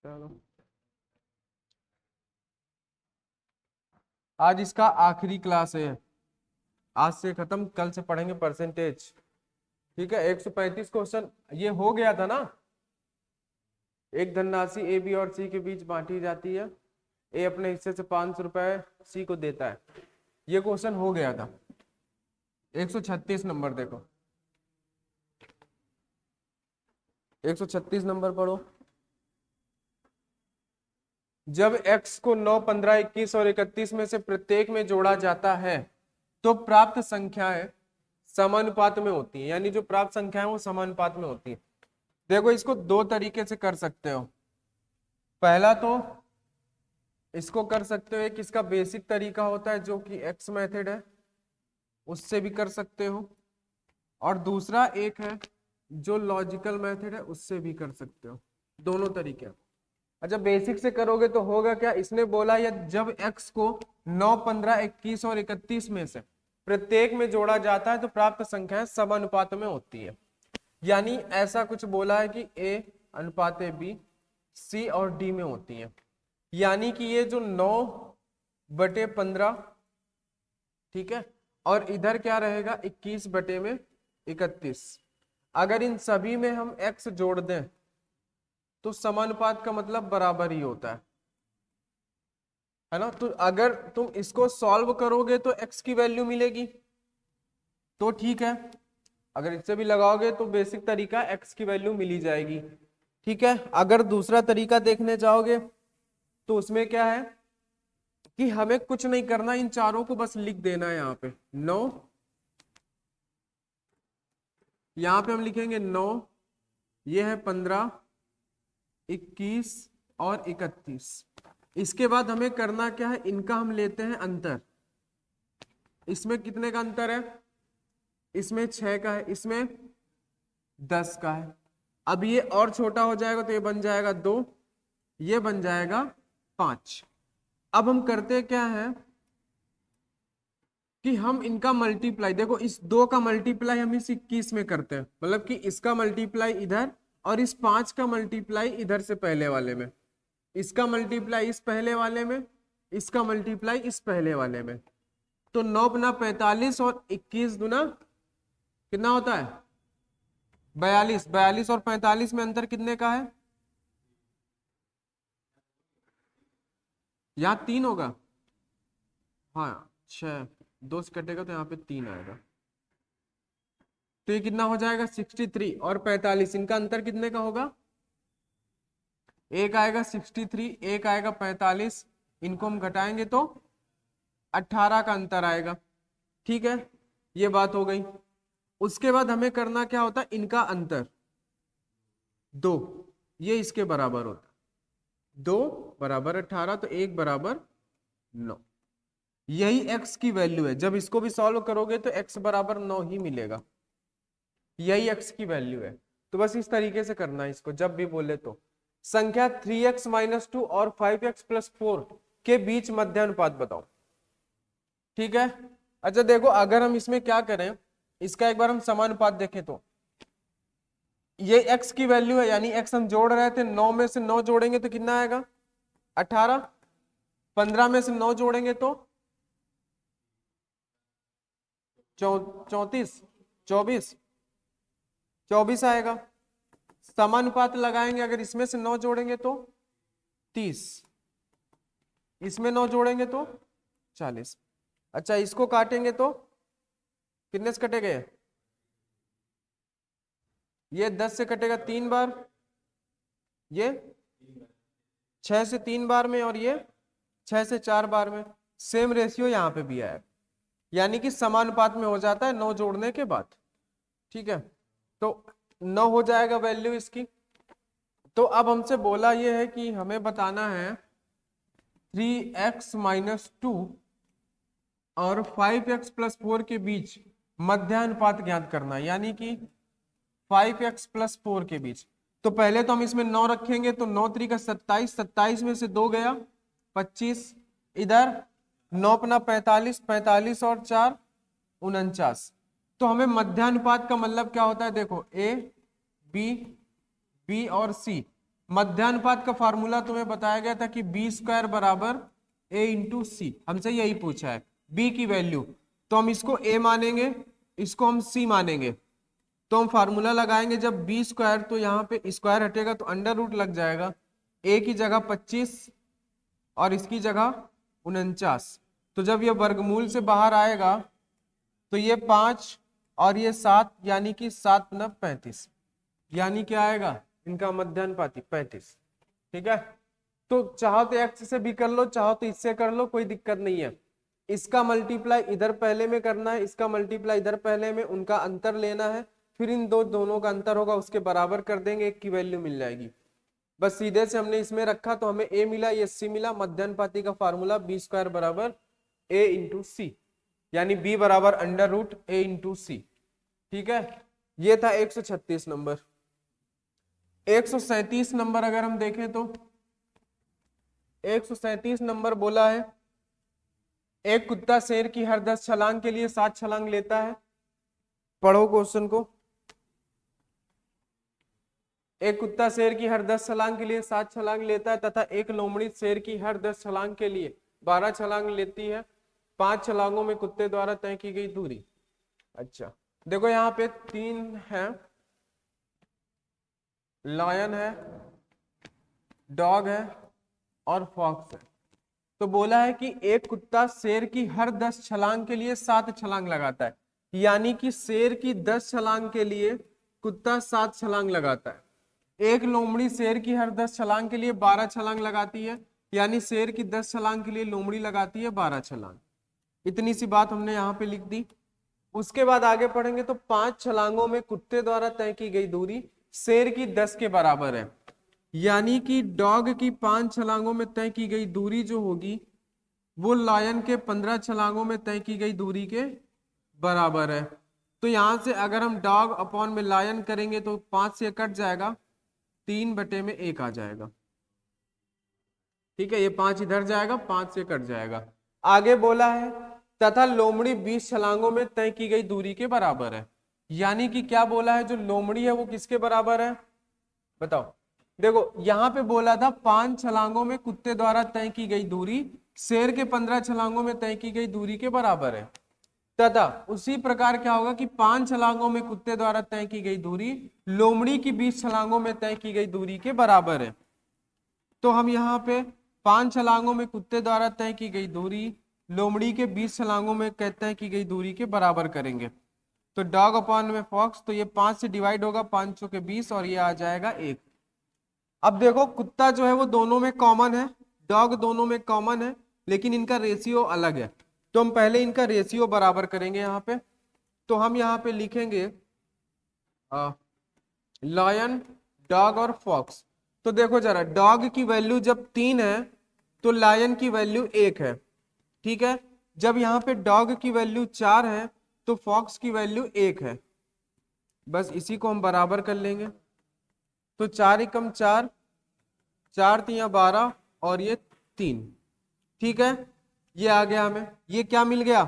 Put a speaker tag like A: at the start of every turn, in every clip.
A: चलो, आज इसका आखिरी क्लास है। आज से खत्म, कल से पढ़ेंगे परसेंटेज। ठीक है, 135 क्वेश्चन ये हो गया था ना। एक धनराशि ए बी और सी के बीच बांटी जाती है। ए अपने हिस्से से 500 रुपए सी को देता है। ये क्वेश्चन हो गया था। 136 नंबर देखो, 136 नंबर पढ़ो। जब x को 9, 15, 21 और 31 में से प्रत्येक में जोड़ा जाता है तो प्राप्त संख्याएं समानुपात में होती है। यानी जो प्राप्त संख्या है वो समानुपात में होती है। देखो, इसको दो तरीके से कर सकते हो। पहला तो इसको कर सकते हो, एक इसका बेसिक तरीका होता है जो कि एक्स मेथड है, उससे भी कर सकते हो। और दूसरा एक है जो लॉजिकल मेथड है, उससे भी कर सकते हो। दोनों तरीके। अच्छा, बेसिक से करोगे तो होगा क्या, इसने बोला या जब x को 9, 15, 21 और 31 में से प्रत्येक में जोड़ा जाता है तो प्राप्त संख्याएं समानुपात में होती है। यानी ऐसा कुछ बोला है कि a अनुपात b c और d में होती है। यानी कि ये जो 9/15, ठीक है, और इधर क्या रहेगा 21/31। अगर इन सभी में हम x जोड़ दें तो समानुपात का मतलब बराबर ही होता है ना। तो अगर तुम इसको सॉल्व करोगे तो x की वैल्यू मिलेगी, तो ठीक है। अगर इससे भी लगाओगे तो बेसिक तरीका x की वैल्यू मिली जाएगी। ठीक है, अगर दूसरा तरीका देखने जाओगे तो उसमें क्या है कि हमें कुछ नहीं करना, इन चारों को बस लिख देना है। यहाँ पे 9, यहाँ पे हम लिखेंगे 9, ये है 15, 21 और 31। इसके बाद हमें करना क्या है, इनका हम लेते हैं अंतर। इसमें कितने का अंतर है, इसमें 6 का है, इसमें 10 का है। अब ये और छोटा हो जाएगा तो ये बन जाएगा 2, ये बन जाएगा 5। अब हम करते क्या है कि हम इनका मल्टीप्लाई, देखो इस 2 का मल्टीप्लाई हम इस 21 में करते हैं, मतलब कि इसका मल्टीप्लाई इधर और इस 5 का मल्टीप्लाई इधर से पहले वाले में, इसका मल्टीप्लाई इस पहले वाले में, इसका मल्टीप्लाई इस पहले वाले में। तो 9 गुना 45 और 21 गुना कितना होता है 42। 42 और 45 में अंतर कितने का है, यहाँ 3 होगा। हाँ 6, 2 से कटेगा तो यहाँ पे 3 आएगा। तो ये कितना हो जाएगा 63 और 45, इनका अंतर कितने का होगा, एक आएगा 63, एक आएगा 45। इनको हम घटाएंगे तो 18 का अंतर आएगा। ठीक है, ये बात हो गई। उसके बाद हमें करना क्या होता है, इनका अंतर 2, ये इसके बराबर होता है। 2 बराबर 18 तो 1 बराबर 9। यही x की वैल्यू है। जब इसको भी सॉल्व करोगे तो x बराबर 9 ही मिलेगा। यही x की वैल्यू है। तो बस इस तरीके से करना है इसको, जब भी बोले तो। संख्या 3x-2 और 5x+4 के बीच मध्यानुपात बताओ। ठीक है, अच्छा देखो, अगर हम इसमें क्या करें, इसका एक बार हम समानुपात देखें तो ये x की वैल्यू है, यानी x हम जोड़ रहे थे, 9 में से 9 जोड़ेंगे तो कितना आएगा 18। 15 में से 9 जोड़ेंगे तो 34, 24, 24 आएगा। समानुपात लगाएंगे, अगर इसमें से 9 जोड़ेंगे तो 30, इसमें 9 जोड़ेंगे तो 40। अच्छा, इसको काटेंगे तो कितने से कटेगा, ये 10 से कटेगा 3 बार, ये 6 से 3 बार में, और ये 6 से 4 बार में। सेम रेशियो यहाँ पे भी आया, यानी कि समानुपात में हो जाता है 9 जोड़ने के बाद। ठीक है, तो 9 हो जाएगा वैल्यू इसकी। तो अब हमसे बोला ये है कि हमें बताना है 3x-2 और 5x+4 के बीच मध्यानुपात ज्ञात करना है, यानी कि 5x+4 के बीच। तो पहले तो हम इसमें 9 रखेंगे, तो 9 3 का 27, 27 में से 2 गया 25, इधर 9 अपना 45, 45 और 4 49। तो हमें मध्यानुपात का मतलब क्या होता है, देखो a b b और c मध्यानुपात का फार्मूला तुम्हें बताया गया था कि बी स्क्वायर बराबर ए इंटू सी, हमसे यही पूछा है बी की वैल्यू, तो हम इसको ए मानेंगे, इसको हम सी मानेंगे, तो हम फार्मूला लगाएंगे जब बी स्क्वायर, तो यहाँ पे स्क्वायर हटेगा तो अंडर रूट लग जाएगा, ए की जगह 25 और इसकी जगह 49, तो जब ये वर्गमूल से बाहर आएगा तो ये 5 और ये 7, यानी कि 7 × 35, यानी क्या आएगा इनका मध्यानुपाती 35। ठीक है, तो चाहो तो एक्स से भी कर लो, चाहो तो इससे कर लो, कोई दिक्कत नहीं है। इसका मल्टीप्लाई इधर पहले में करना है, इसका मल्टीप्लाई इधर पहले में, उनका अंतर लेना है, फिर इन दोनों का अंतर होगा उसके बराबर कर देंगे, एक की वैल्यू मिल जाएगी। बस सीधे से हमने इसमें रखा तो हमें ए मिला, ये सी मिला। मध्यानुपाती का फार्मूला बी स्क्वायर बराबर ए इंटू सी, यानी बी बराबर अंडर रूट ए इंटू सी। ठीक है, ये था 136 नंबर। 137 नंबर अगर हम देखें तो 137 नंबर बोला है एक कुत्ता शेर की हर 10 छलांग के लिए 7 छलांग लेता है। पढ़ो क्वेश्चन को। एक कुत्ता शेर की हर 10 छलांग के लिए 7 छलांग लेता है तथा एक लोमड़ी शेर की हर 10 छलांग के लिए 12 छलांग लेती है। 5 छलांगों में कुत्ते द्वारा तय की गई दूरी। अच्छा देखो यहाँ पे 3 है, लायन है, डॉग है और फॉक्स है। तो बोला है कि एक कुत्ता शेर की हर 10 छलांग के लिए 7 छलांग लगाता है, यानी कि शेर की 10 छलांग के लिए कुत्ता 7 छलांग लगाता है। एक लोमड़ी शेर की हर 10 छलांग के लिए 12 छलांग लगाती है, यानी शेर की 10 छलांग के लिए लोमड़ी लगाती है 12 छलांग। इतनी सी बात हमने यहाँ पे लिख दी। उसके बाद आगे पढ़ेंगे तो 5 छलांगों में कुत्ते द्वारा तय की गई दूरी शेर की 10 के बराबर है, यानी कि डॉग की 5 छलांगों में तय की गई दूरी जो होगी वो लायन के 15 छलांगों में तय की गई दूरी के बराबर है। तो यहां से अगर हम डॉग अपॉन में लायन करेंगे तो 5 से कट जाएगा, 3/1 आ जाएगा। ठीक है, ये 5 इधर जाएगा, 5 से कट जाएगा। आगे बोला है तथा लोमड़ी 20 छलांगों में तय की गई दूरी के बराबर है, यानी कि क्या बोला है, जो लोमड़ी है वो किसके बराबर है बताओ। देखो यहां पे बोला था 5 छलांगों में कुत्ते द्वारा तय की गई दूरी शेर के 15 छलांगों में तय की गई दूरी के बराबर है, तथा उसी प्रकार क्या होगा कि 5 छलांगों में कुत्ते द्वारा तय की गई दूरी लोमड़ी की 20 छलांगों में तय की गई दूरी के बराबर है। तो हम यहाँ पे 5 छलांगों में कुत्ते द्वारा तय की गई दूरी लोमड़ी के 20 छलांगों में तय की गई दूरी के बराबर करेंगे। तो डॉग अपॉन में फॉक्स, तो ये 5 से डिवाइड होगा, 5 चौके 20 और ये आ जाएगा 1। अब देखो कुत्ता जो है वो दोनों में कॉमन है, डॉग दोनों में कॉमन है, लेकिन इनका रेशियो अलग है। तो हम पहले इनका रेशियो बराबर करेंगे यहाँ पे। तो हम यहाँ पे लिखेंगे लायन, डॉग और फॉक्स। तो देखो जरा, डॉग की वैल्यू जब 3 है तो लायन की वैल्यू 1 है। ठीक है, जब यहाँ पे डॉग की वैल्यू 4 है तो फॉक्स की वैल्यू 1 है। बस इसी को हम बराबर कर लेंगे। तो 4 एकम 4, 4 तिया 12 और ये 3। ठीक है, ये आ गया हमें, ये क्या मिल गया।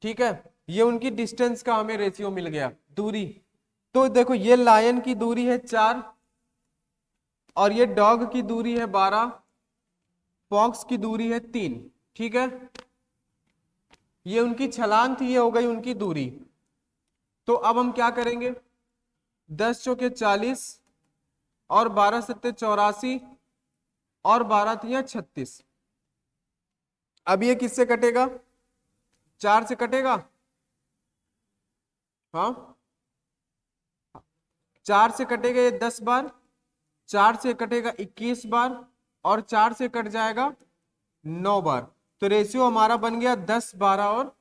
A: ठीक है, ये उनकी डिस्टेंस का हमें रेशियो मिल गया, दूरी। तो देखो ये लायन की दूरी है 4 और ये डॉग की दूरी है 12, फॉक्स की दूरी है 3। ठीक है, ये उनकी छलांग थी, ये हो गई उनकी दूरी। तो अब हम क्या करेंगे, 10 चौके 40 और 12 सत्ते 84 और 12 तिया 36। अब ये किससे कटेगा, 4 से कटेगा। हाँ 4 से कटेगा ये 10 बार, 4 से कटेगा 21 बार और 4 से कट जाएगा 9 बार। तो रेशियो हमारा बन गया 10 12 और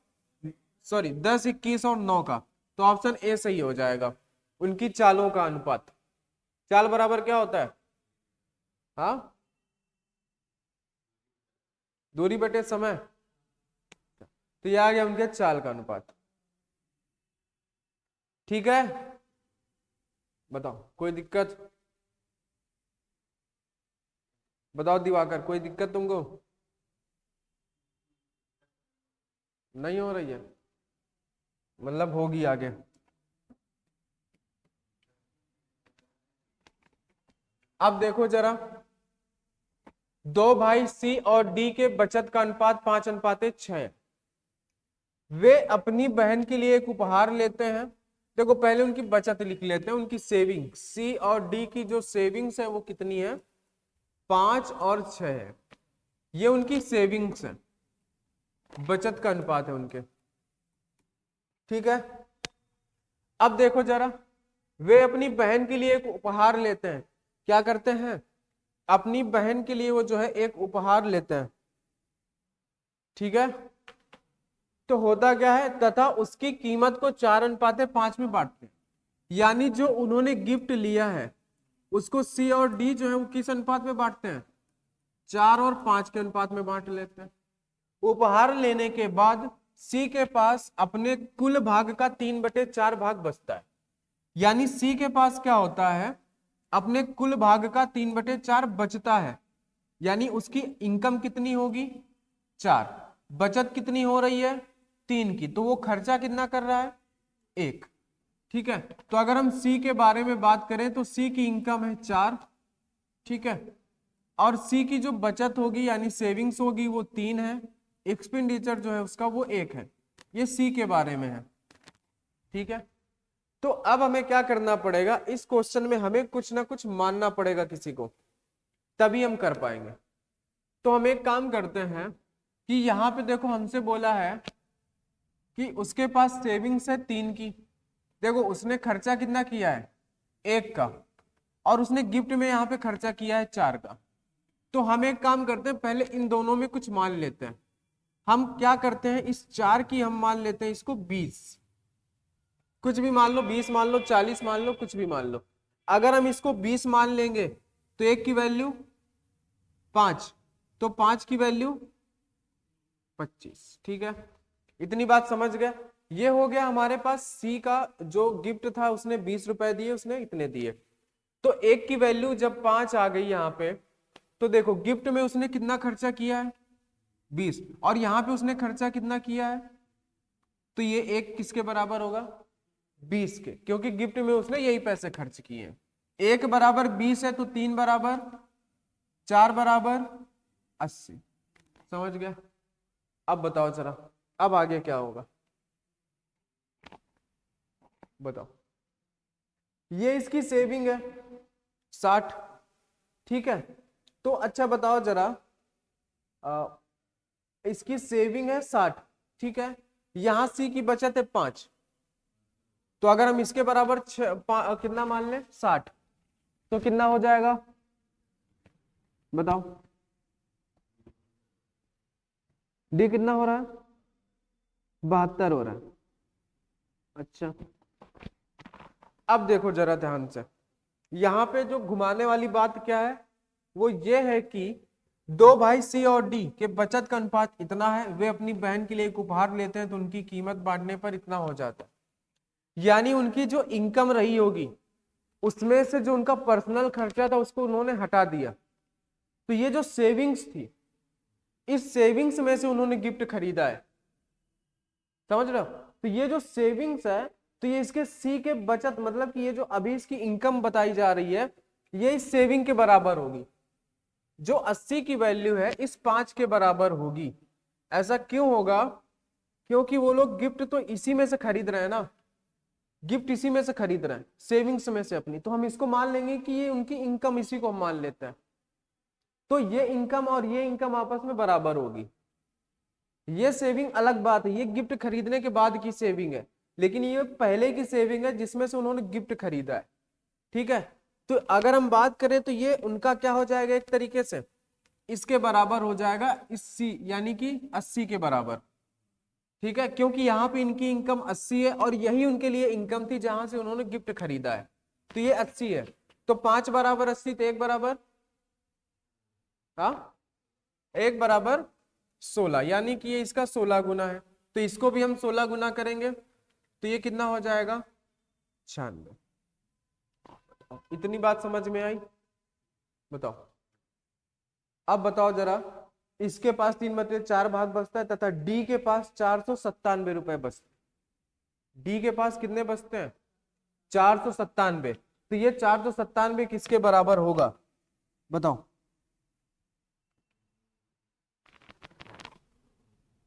A: 10 21 और 9 का। तो ऑप्शन ए सही हो जाएगा, उनकी चालों का अनुपात। चाल बराबर क्या होता है, हाँ दूरी बटे समय। तो यह आ गया उनके चाल का अनुपात। ठीक है, बताओ कोई दिक्कत, बताओ दिवाकर कोई दिक्कत तुमको नहीं हो रही है, मतलब होगी आगे। अब देखो जरा, दो भाई सी और डी के बचत का अनुपात 5:6। वे अपनी बहन के लिए एक उपहार लेते हैं। देखो पहले उनकी बचत लिख लेते हैं, उनकी सेविंग, सी और डी की जो सेविंग्स है वो कितनी है, 5 और 6 है। ये उनकी सेविंग्स है, बचत का अनुपात है उनके, ठीक है। अब देखो जरा, वे अपनी बहन के लिए एक उपहार लेते हैं। क्या करते हैं, अपनी बहन के लिए वो जो है एक उपहार लेते हैं, ठीक है। तो होता क्या है, तथा उसकी कीमत को 4:5 में बांटते हैं। यानी जो उन्होंने गिफ्ट लिया है उसको सी और डी जो है वो किस अनुपात में बांटते हैं, 4 और 5 के अनुपात में बांट लेते हैं। उपहार लेने के बाद सी के पास अपने कुल भाग का 3/4 भाग बचता है। यानी सी के पास क्या होता है, अपने कुल भाग का 3/4 बचता है। यानी उसकी इनकम कितनी होगी, 4, बचत कितनी हो रही है, 3 की, तो वो खर्चा कितना कर रहा है, 1, ठीक है। तो अगर हम सी के बारे में बात करें तो सी की इनकम है 4, ठीक है, और सी की जो बचत होगी यानी सेविंग्स होगी वो 3 है, एक्सपेंडिचर जो है उसका वो 1 है। ये सी के बारे में है, ठीक है। तो अब हमें क्या करना पड़ेगा, इस क्वेश्चन में हमें कुछ ना कुछ मानना पड़ेगा किसी को, तभी हम कर पाएंगे। तो हम एक काम करते हैं कि यहाँ पे देखो हमसे बोला है कि उसके पास सेविंग्स है 3 की। देखो उसने खर्चा कितना किया है, 1 का, और उसने गिफ्ट में यहाँ पे खर्चा किया है 4 का। तो हम एक काम करते हैं, पहले इन दोनों में कुछ मान लेते हैं। हम क्या करते हैं, इस 4 की हम मान लेते हैं इसको 20, कुछ भी मान लो, 20 मान लो, 40 मान लो, कुछ भी मान लो। अगर हम इसको 20 मान लेंगे तो 1 की वैल्यू 5, तो 5 की वैल्यू 25, ठीक है। इतनी बात समझ गए। ये हो गया हमारे पास सी का जो गिफ्ट था, उसने 20 रुपए दिए, उसने इतने दिए। तो 1 की वैल्यू जब 5 आ गई यहाँ पे, तो देखो गिफ्ट में उसने कितना खर्चा किया है, 20, और यहाँ पे उसने खर्चा कितना किया है, तो ये 1 किसके बराबर होगा, 20 के, क्योंकि गिफ्ट में उसने यही पैसे खर्च किए हैं। 1 बराबर 20 है, तो 3 बराबर 4 बराबर 80। समझ गया। अब बताओ जरा, अब आगे क्या होगा, बताओ। ये इसकी सेविंग है 60, ठीक है। तो अच्छा बताओ जरा, इसकी सेविंग है 60, ठीक है। यहां सी की बचत है 5, तो अगर हम इसके बराबर कितना मान लें, 60, तो कितना हो जाएगा, बताओ। डी कितना हो रहा है, 72 हो रहा है। अच्छा, अब देखो जरा ध्यान से, यहाँ पे जो घुमाने वाली बात क्या है, वो ये है कि दो भाई सी और डी के बचत का अनुपात इतना है, वे अपनी बहन के लिए एक उपहार लेते हैं तो उनकी कीमत बांटने पर इतना हो जाता है। यानी उनकी जो इनकम रही होगी उसमें से जो उनका पर्सनल खर्चा था उसको उन्होंने हटा दिया, तो ये जो सेविंग्स थी, इस सेविंग्स में से उन्होंने गिफ्ट खरीदा है। समझ रहे हो, तो ये जो सेविंग्स है, तो ये इसके सी के बचत, मतलब कि ये जो अभी इसकी इनकम बताई जा रही है ये इस सेविंग के बराबर होगी, जो 80 की वैल्यू है इस 5 के बराबर होगी। ऐसा क्यों होगा, क्योंकि वो लोग गिफ्ट तो इसी में से खरीद रहे हैं ना, गिफ्ट इसी में से खरीद रहे हैं, सेविंग्स में से अपनी, तो हम इसको मान लेंगे कि ये उनकी इनकम, इसी को हम मान लेते हैं। तो ये इनकम और ये इनकम आपस में बराबर होगी। ये सेविंग अलग बात है, ये गिफ्ट खरीदने के बाद की सेविंग है, लेकिन ये पहले की सेविंग है जिसमें से उन्होंने गिफ्ट खरीदा है, ठीक है। तो अगर हम बात करें तो ये उनका क्या हो जाएगा, एक तरीके से इसके बराबर हो जाएगा, इस सी यानी कि 80 के बराबर, ठीक है, क्योंकि यहाँ पे इनकी इनकम 80 है और यही उनके लिए इनकम थी जहां से उन्होंने गिफ्ट खरीदा है, तो ये 80 है। तो 5 बराबर 80, तो 1 बराबर, हाँ, 1 बराबर 16, यानी कि ये इसका 16 गुना है। तो इसको भी हम 16 गुना करेंगे तो ये कितना हो जाएगा, 96। इतनी बात समझ में आई, बताओ। अब बताओ जरा, इसके पास 3/4 भाग बचता है तथा डी के पास 497 रुपए बचते हैं। डी के पास कितने बचते हैं, 497। तो ये 497 किसके बराबर होगा, बताओ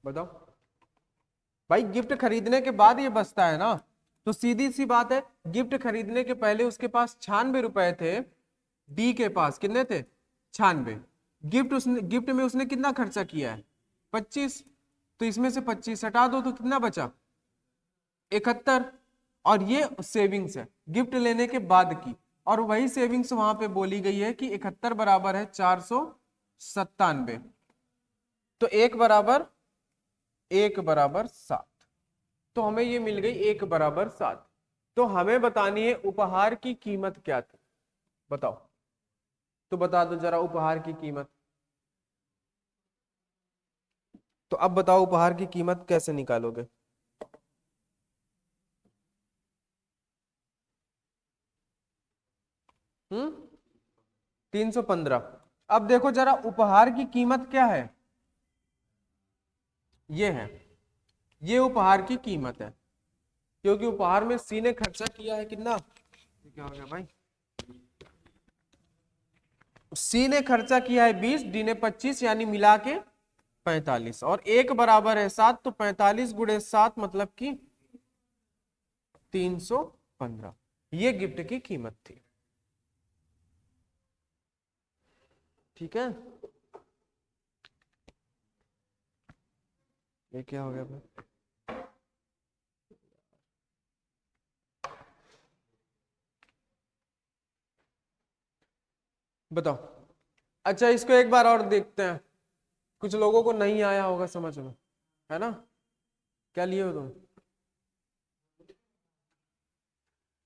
A: बताओ भाई, गिफ्ट खरीदने के बाद ये बचता है ना, तो सीधी सी बात है, गिफ्ट खरीदने के पहले उसके पास 96 रुपए थे, डी के पास कितने थे, 96। गिफ्ट में उसने कितना खर्चा किया है, 25, तो इसमें से 25 हटा दो तो कितना बचा, 71। और ये सेविंग्स है गिफ्ट लेने के बाद की, और वही सेविंग्स वहां पे बोली गई है कि 71 बराबर है 497, तो एक बराबर 7, तो हमें ये मिल गई 1 बराबर 7। तो हमें बतानी है उपहार की कीमत क्या थी, बताओ, तो बता दो जरा उपहार की कीमत। तो अब बताओ उपहार की कीमत कैसे निकालोगे। 315। अब देखो जरा उपहार की कीमत क्या है, ये है, ये उपहार की कीमत है, क्योंकि उपहार में सी ने खर्चा किया है कितना, ये क्या हो गया भाई, सी ने खर्चा किया है 20, डी ने 25, यानी मिला के 45, और 1 बराबर है 7, तो 45 गुणे 7 मतलब कि 315, ये गिफ्ट की कीमत थी। ठीक है, ये क्या हो गया भाई, बताओ। अच्छा इसको एक बार और देखते हैं, कुछ लोगों को नहीं आया होगा समझ में, है ना, क्या लिए हो तुम,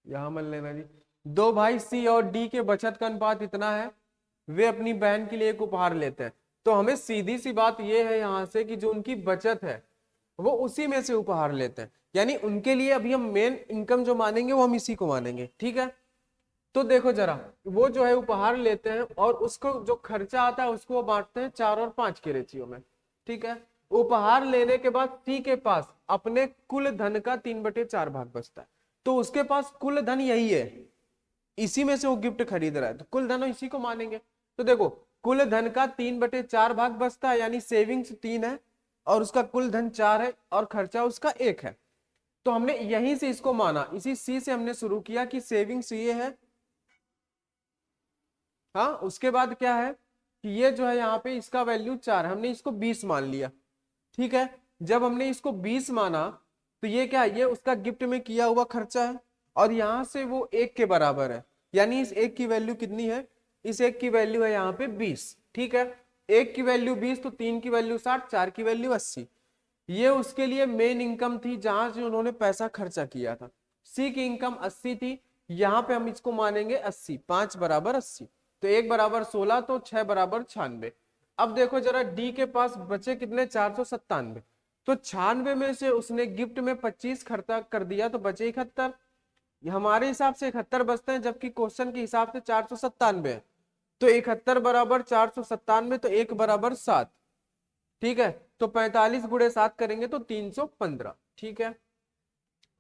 A: यहां मत लेना जी। दो भाई सी और डी के बचत का अनुपात इतना है, वे अपनी बहन के लिए एक उपहार लेते हैं, तो हमें सीधी सी बात यह है यहां से कि जो उनकी बचत है वो उसी में से उपहार लेते हैं, यानी उनके लिए अभी हम मेन इनकम जो मानेंगे वो हम इसी को मानेंगे। ठीक है, तो देखो जरा, वो जो है उपहार लेते हैं और उसको जो खर्चा आता है उसको वो बांटते हैं 4 और 5 के रेशियो में। ठीक है, उपहार लेने के बाद सी के पास अपने कुल धन का 3/4 भाग बचता है, तो उसके पास कुल धन यही है, इसी में से वो गिफ्ट खरीद रहा है, तो कुल धन इसी को मानेंगे। तो देखो कुल धन का 3/4 भाग बचता है, यानी सेविंग्स 3 है और उसका कुल धन 4 है और खर्चा उसका 1 है, तो हमने यहीं से इसको माना, इसी सी से हमने शुरू किया कि सेविंग्स ये है। हाँ, उसके बाद क्या है कि ये जो है यहाँ पे इसका वैल्यू 4 है, हमने इसको 20 मान लिया। ठीक है, जब हमने इसको 20 माना तो ये क्या है, ये उसका गिफ्ट में किया हुआ खर्चा है, और यहां से वो 1 के बराबर है, यानी इस 1 की वैल्यू कितनी है, इस 1 की वैल्यू है यहाँ पे 20। ठीक है, 1 की वैल्यू 20, तो 3 की वैल्यू 60, 4 की वैल्यू 80, ये उसके लिए मेन इनकम थी जहां से उन्होंने पैसा खर्चा किया था। सी की इनकम 80 थी, यहां पे हम इसको मानेंगे 80, 5 बराबर 80, तो 1 बराबर 16, तो 6 बराबर 96। अब देखो जरा डी के पास बचे कितने, 497, तो 96 में से उसने गिफ्ट में 25 खर्चा कर दिया तो बचे 71, हमारे हिसाब से 71 बचते हैं, जबकि क्वेश्चन के हिसाब से 497 है, तो 71 बराबर 497, तो 1 बराबर 7। ठीक है, तो 45 गुणे 7 करेंगे तो 315। ठीक है,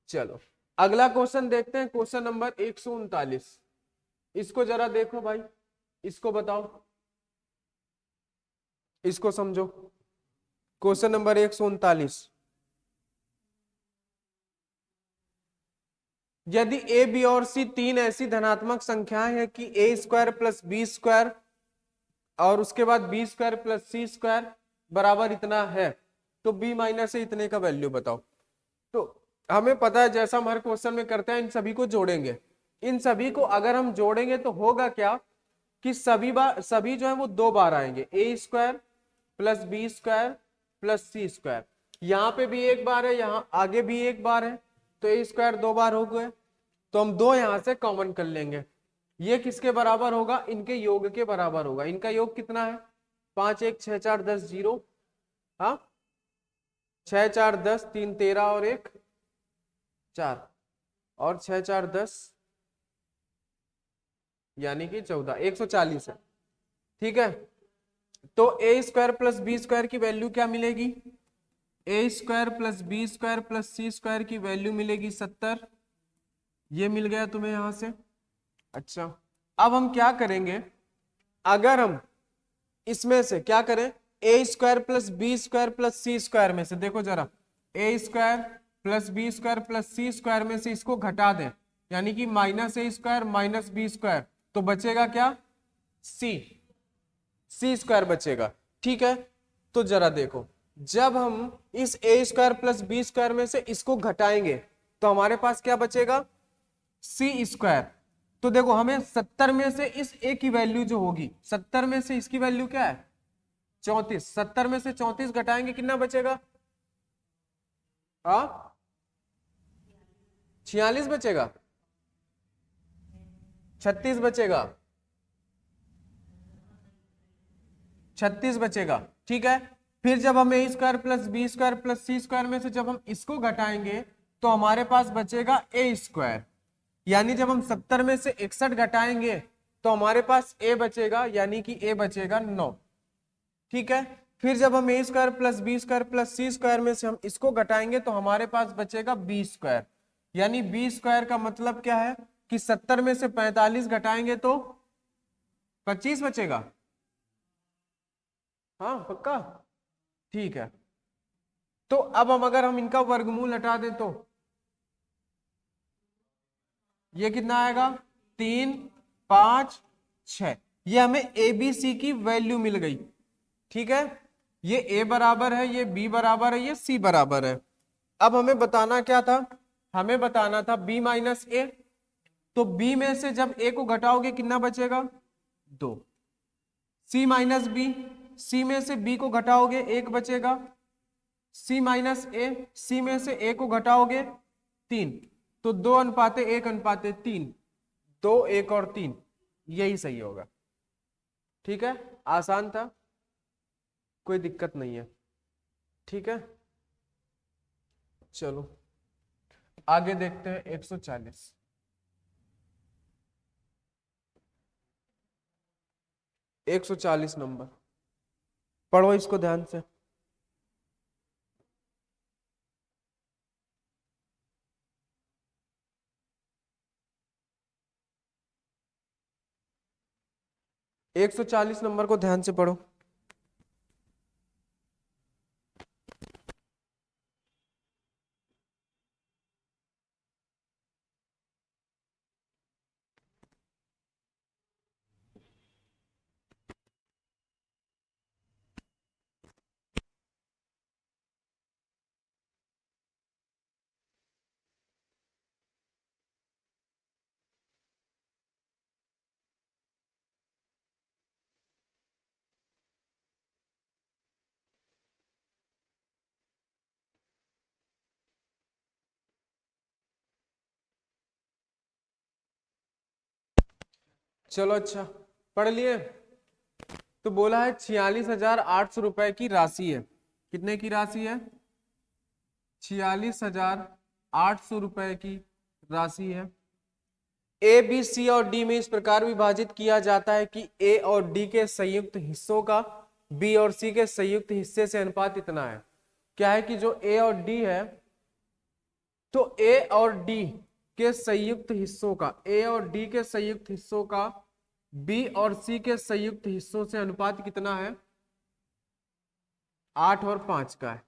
A: चलो अगला क्वेश्चन देखते हैं, क्वेश्चन नंबर 139, इसको जरा देखो भाई, इसको बताओ, इसको समझो, क्वेश्चन नंबर 139, यदि ए बी और सी तीन ऐसी धनात्मक संख्याएं हैं कि ए स्क्वायर प्लस बी स्क्वायर और उसके बाद बी स्क्वायर प्लस सी स्क्वायर बराबर इतना है, तो बी माइनस ए इतने का वैल्यू बताओ। तो हमें पता है जैसा हम हर क्वेश्चन में करते हैं, इन सभी को जोड़ेंगे, इन सभी को अगर हम जोड़ेंगे तो होगा क्या कि सभी जो है वो 2 बार आएंगे, A square plus B square plus C square, यहाँ पे भी 1 बार है, यहाँ आगे भी 1 बार है, तो ए स्क्वायर 2 बार हो गए, तो हम 2 यहां से कॉमन कर लेंगे, ये किसके बराबर होगा, इनके योग के बराबर होगा, इनका योग कितना है, 5 1 6 4 10 0, हाँ 6 4 10, 3 13 और 1 4, और 6 4 10 यानी कि 14, 140 है। ठीक है, तो A square plus B square की वैल्यू क्या मिलेगी, A square plus B square plus C square की वैल्यू मिलेगी 70, ये मिल गया तुम्हें यहां से। अच्छा अब हम क्या करेंगे, अगर हम इसमें से क्या करें, a square plus B square plus C square में से, देखो जरा, a square plus B square plus C square में से इसको घटा दें, यानी कि minus a square minus b square, तो बचेगा क्या, सी, सी स्क्वायर बचेगा। ठीक है, तो जरा देखो, जब हम इस ए स्क्वायर प्लस बी स्क्वायर में से इसको घटाएंगे तो हमारे पास क्या बचेगा, सी स्क्वायर। तो देखो हमें 70 में से इस ए की वैल्यू जो होगी, 70 में से इसकी वैल्यू क्या है, 34, 70 में से 34 घटाएंगे कितना बचेगा, 46 बचेगा, 36 बचेगा, 36 बचेगा। ठीक है, फिर जब हम a square plus B square plus C square में से जब हम इसको घटाएंगे तो हमारे पास बचेगा ए स्क्वायर, यानी जब हम 70 में से 61 घटाएंगे तो हमारे पास ए बचेगा, यानी कि ए बचेगा 9। ठीक है, फिर जब हम a square plus B square plus C square में से हम इसको घटाएंगे तो हमारे पास बचेगा बी स्क्वायर, यानी बी स्क्वायर का मतलब क्या है कि 70 में से 45 घटाएंगे तो 25 बचेगा। हाँ पक्का, ठीक है। तो अब हम अगर हम इनका वर्गमूल हटा दें तो ये कितना आएगा, 3 5 6, ये हमें ए बी सी की वैल्यू मिल गई। ठीक है, ये ए बराबर है, ये बी बराबर है, ये सी बराबर है। अब हमें बताना क्या था, हमें बताना था बी माइनस ए, तो बी में से जब ए को घटाओगे कितना बचेगा, 2। सी माइनस बी, सी में से बी को घटाओगे 1 बचेगा। सी माइनस ए, सी में से ए को घटाओगे 3, तो 2:1:3, 2 1 और 3, यही सही होगा। ठीक है, आसान था, कोई दिक्कत नहीं है। ठीक है, चलो आगे देखते हैं। 140, नंबर पढ़ो इसको ध्यान से। एक 140 नंबर को ध्यान से पढ़ो। चलो अच्छा, पढ़ लिए। तो बोला है 46,800 रुपए की राशि है। कितने की राशि है, 46,800 रुपए की राशि है। ए बी सी और डी में इस प्रकार विभाजित किया जाता है कि ए और डी के संयुक्त हिस्सों का बी और सी के संयुक्त हिस्से से अनुपात इतना है। क्या है कि जो ए और डी है, तो ए और डी के संयुक्त हिस्सों का, ए और डी के संयुक्त हिस्सों का बी और सी के संयुक्त हिस्सों से अनुपात कितना है, 8 और 5 का है।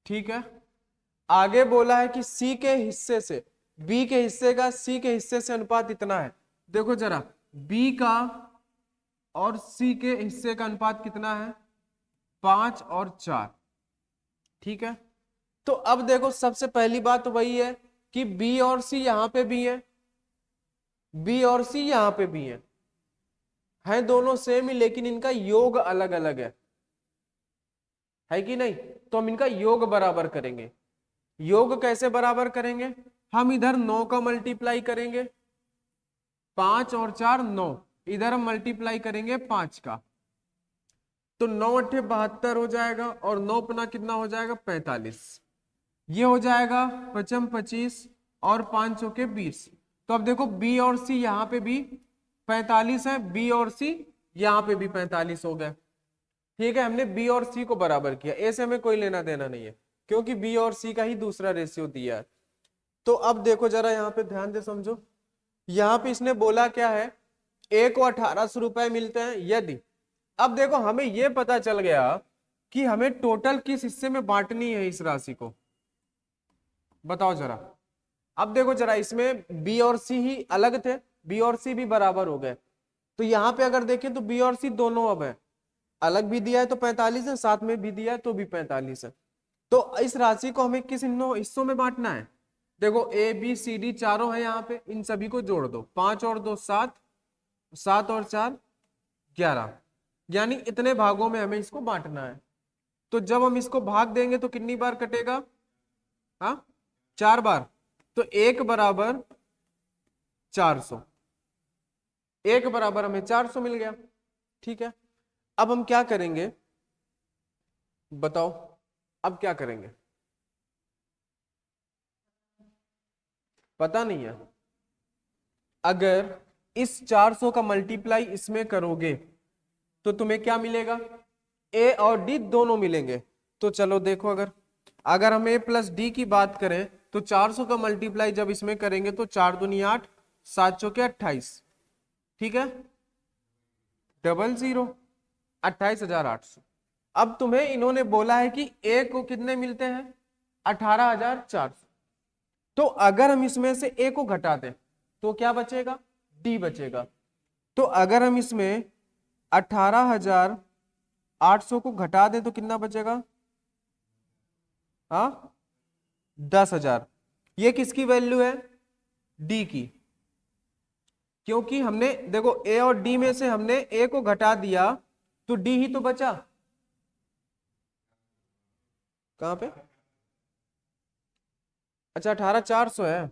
A: ठीक है, आगे बोला है कि सी के हिस्से से बी के हिस्से का सी के हिस्से से अनुपात इतना है। देखो जरा, बी का और सी के हिस्से का अनुपात कितना है, 5 और 4। ठीक है, तो अब देखो सबसे पहली बात तो वही है कि बी और सी यहां पे भी है, बी और सी यहां पे भी है दोनों सेम ही, लेकिन इनका योग अलग अलग है कि नहीं। तो हम इनका योग बराबर करेंगे। योग कैसे बराबर करेंगे, हम इधर 9 का मल्टीप्लाई करेंगे, 5 और 4 9, इधर हम मल्टीप्लाई करेंगे 5 का, तो 9 8 72 हो जाएगा, और 9 अपना कितना हो जाएगा, 45। ये हो जाएगा 5 25 और 5 चौके 20। तो अब देखो बी और सी यहाँ पे भी 45 है, बी और सी यहाँ पे भी 45 हो गए। ठीक है, हमने बी और सी को बराबर किया, ए से हमें कोई लेना देना नहीं है क्योंकि बी और सी का ही दूसरा रेशियो दिया है। तो अब देखो जरा यहाँ पे ध्यान से समझो, यहाँ पे इसने बोला क्या है, ए को 1800 रुपए मिलते हैं यदि, अब देखो हमें यह पता चल गया कि हमें टोटल किस हिस्से में बांटनी है इस राशि को, बताओ जरा। अब देखो जरा, इसमें बी और सी ही अलग थे, बी और सी भी बराबर हो गए, तो यहां पे अगर देखें तो बी और सी दोनों अब है, अलग भी दिया है तो 45 है, साथ में भी दिया है तो भी 45 है। तो इस राशि को हमें किस हिस्सों में बांटना है, देखो ए बी सी डी चारों है यहाँ पे, इन सभी को जोड़ दो, 5 और 2 7, 7 और 4 11, यानी इतने भागों में हमें इसको बांटना है। तो जब हम इसको भाग देंगे तो कितनी बार कटेगा, हाँ 4 बार, तो 1 बराबर 400, 1 बराबर हमें 400 मिल गया। ठीक है, अब हम क्या करेंगे बताओ, अब क्या करेंगे, पता नहीं है। अगर इस 400 का मल्टीप्लाई इसमें करोगे तो तुम्हें क्या मिलेगा, ए और डी दोनों मिलेंगे। तो चलो देखो, अगर अगर हम ए प्लस डी की बात करें तो 400 का मल्टीप्लाई जब इसमें करेंगे तो 4 दूनी 8, 7 चौके 28, ठीक है, 00 28,800। अब तुम्हें इन्होंने बोला है कि ए को कितने मिलते हैं 18,400, तो अगर हम इसमें से ए को घटा दें तो क्या बचेगा, डी बचेगा। तो अगर हम इसमें 18,800 को घटा दें तो कितना बचेगा, हाँ 10,000। ये किसकी वैल्यू है, डी की, क्योंकि हमने देखो ए और डी में से हमने ए को घटा दिया तो डी ही तो बचा, कहां पे, अच्छा 18,400 है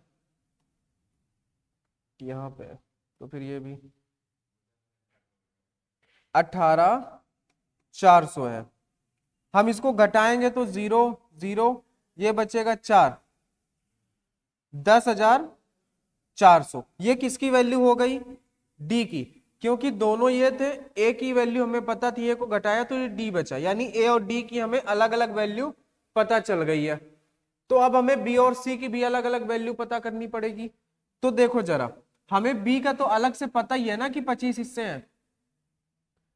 A: यहां पे, तो फिर ये भी 18,400 है। हम इसको घटाएंगे तो 0 0, ये बचेगा 4, 10,400। ये किसकी वैल्यू हो गई, डी की, क्योंकि दोनों ये थे, ए की वैल्यू हमें पता थी, ए को घटाया तो ये डी बचा, यानी ए और डी की हमें अलग अलग वैल्यू पता चल गई है। तो अब हमें बी और सी की भी अलग अलग वैल्यू पता करनी पड़ेगी। तो देखो जरा, हमें बी का तो अलग से पता ही है ना कि 25 हिस्से हैं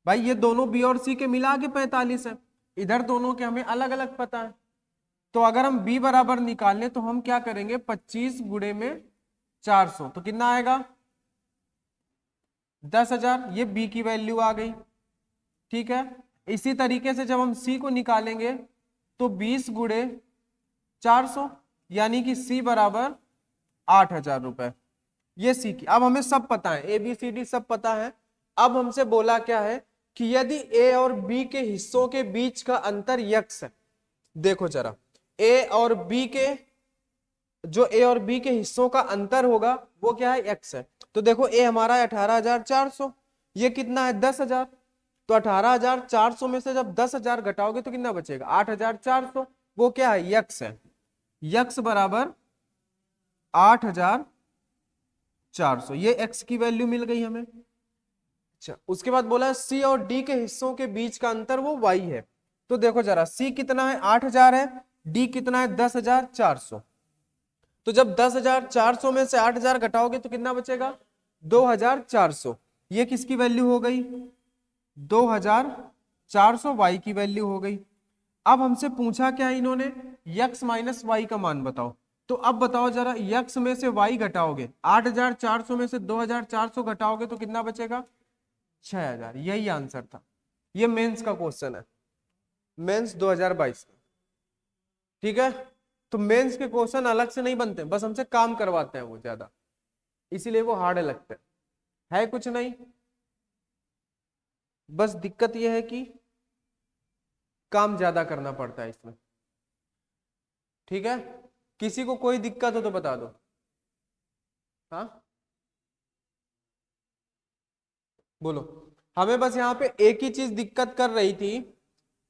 A: भाई, ये दोनों बी और सी के मिला के 45 है, इधर दोनों के हमें अलग अलग पता है। तो अगर हम b बराबर निकालने तो हम क्या करेंगे, 25 गुणे में 400 तो कितना आएगा 10,000, ये b की वैल्यू आ गई। ठीक है, इसी तरीके से जब हम c को निकालेंगे तो 20 गुणे 400, यानी कि c बराबर 8,000 रुपए, ये सी की। अब हमें सब पता है, ए बी सी डी सब पता है। अब हमसे बोला क्या है कि यदि ए और बी के हिस्सों के बीच का अंतर यक्स है, देखो जरा, ए और बी के, जो ए और बी के हिस्सों का अंतर होगा वो क्या है, एक्स है। तो देखो ए हमारा है 18,400, ये कितना है 10,000, तो 18,400 में से जब 10,000 घटाओगे तो कितना बचेगा 8,400, वो क्या है, यक्स है, यक्स बराबर 8,400, ये एक्स की वैल्यू मिल गई हमें। अच्छा, उसके बाद बोला सी और डी के हिस्सों के बीच का अंतर वो वाई है। तो देखो जरा, सी कितना है 8,000 है, डी कितना है 10,400, तो जब 10,400 में से 8,000 घटाओगे तो कितना बचेगा 2,400, ये किसकी वैल्यू हो गई 2,400, वाई की वैल्यू हो गई। अब हमसे पूछा क्या इन्होंने, यक्स माइनस वाई का मान बताओ। तो अब बताओ जरा, यक्स में से वाई घटाओगे, 8,400 में से 2,400 घटाओगे तो कितना बचेगा 6,000, यही आंसर था। ये मेंस का क्वेश्चन है, मेंस 2022 का। ठीक है, तो मेंस के क्वेश्चन अलग से नहीं बनते, बस हमसे काम करवाते हैं वो ज्यादा, इसीलिए वो हार्ड लगते हैं, है कुछ नहीं। बस दिक्कत यह है कि काम ज्यादा करना पड़ता है इसमें। ठीक है, किसी को कोई दिक्कत हो तो बता दो। हाँ बोलो, हमें बस यहाँ पे एक ही चीज दिक्कत कर रही थी,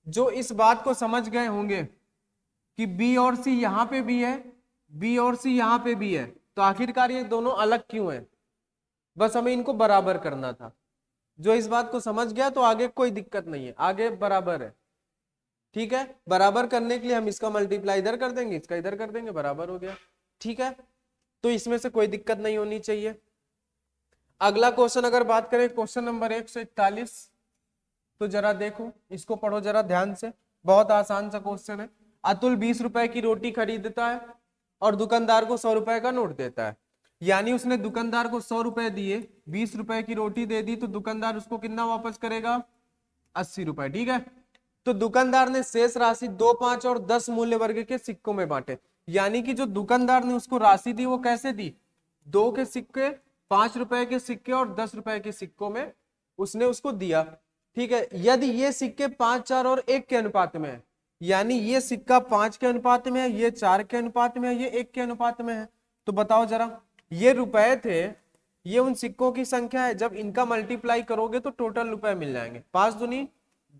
A: जो इस बात को समझ गए होंगे कि बी और सी यहाँ पे भी है, बी और सी यहाँ पे भी है, तो आखिरकार ये दोनों अलग क्यों है, बस हमें इनको बराबर करना था। जो इस बात को समझ गया तो आगे कोई दिक्कत नहीं है, आगे बराबर है। ठीक है, बराबर करने के लिए हम इसका मल्टीप्लाई इधर कर देंगे, इसका इधर कर देंगे, बराबर हो गया। ठीक है, तो इसमें से कोई दिक्कत नहीं होनी चाहिए। अगला क्वेश्चन अगर बात करें क्वेश्चन नंबर 141, तो जरा देखो, इसको पढ़ो जरा ध्यान से, बहुत आसान सा क्वेश्चन है। अतुल 20 रुपए की रोटी खरीदता है और दुकानदार को 100 रुपए का नोट देता है। यानी उसने दुकानदार को 100 रुपए दिए, 20 रुपए की रोटी दे दी, तो दुकानदार उसको कितना वापस करेगा? 80 रुपए। ठीक है, तो दुकानदार ने शेष राशि 2, 5 और 10 मूल्य वर्ग के सिक्कों में बांटे। यानी कि जो दुकानदार ने उसको राशि दी वो कैसे दी? 2 के सिक्के, 5 रुपए के सिक्के और 10 रुपए के सिक्कों में उसने उसको दिया। ठीक है, यदि ये सिक्के 5, 4 और 1 के अनुपात में है, यानी ये सिक्का 5 के अनुपात में है, ये 4 के अनुपात में है, ये 1 के अनुपात में है, तो बताओ जरा, ये रुपए थे, ये उन सिक्कों की संख्या है, जब इनका मल्टीप्लाई करोगे तो टोटल रुपए मिल जाएंगे। 5 दूनी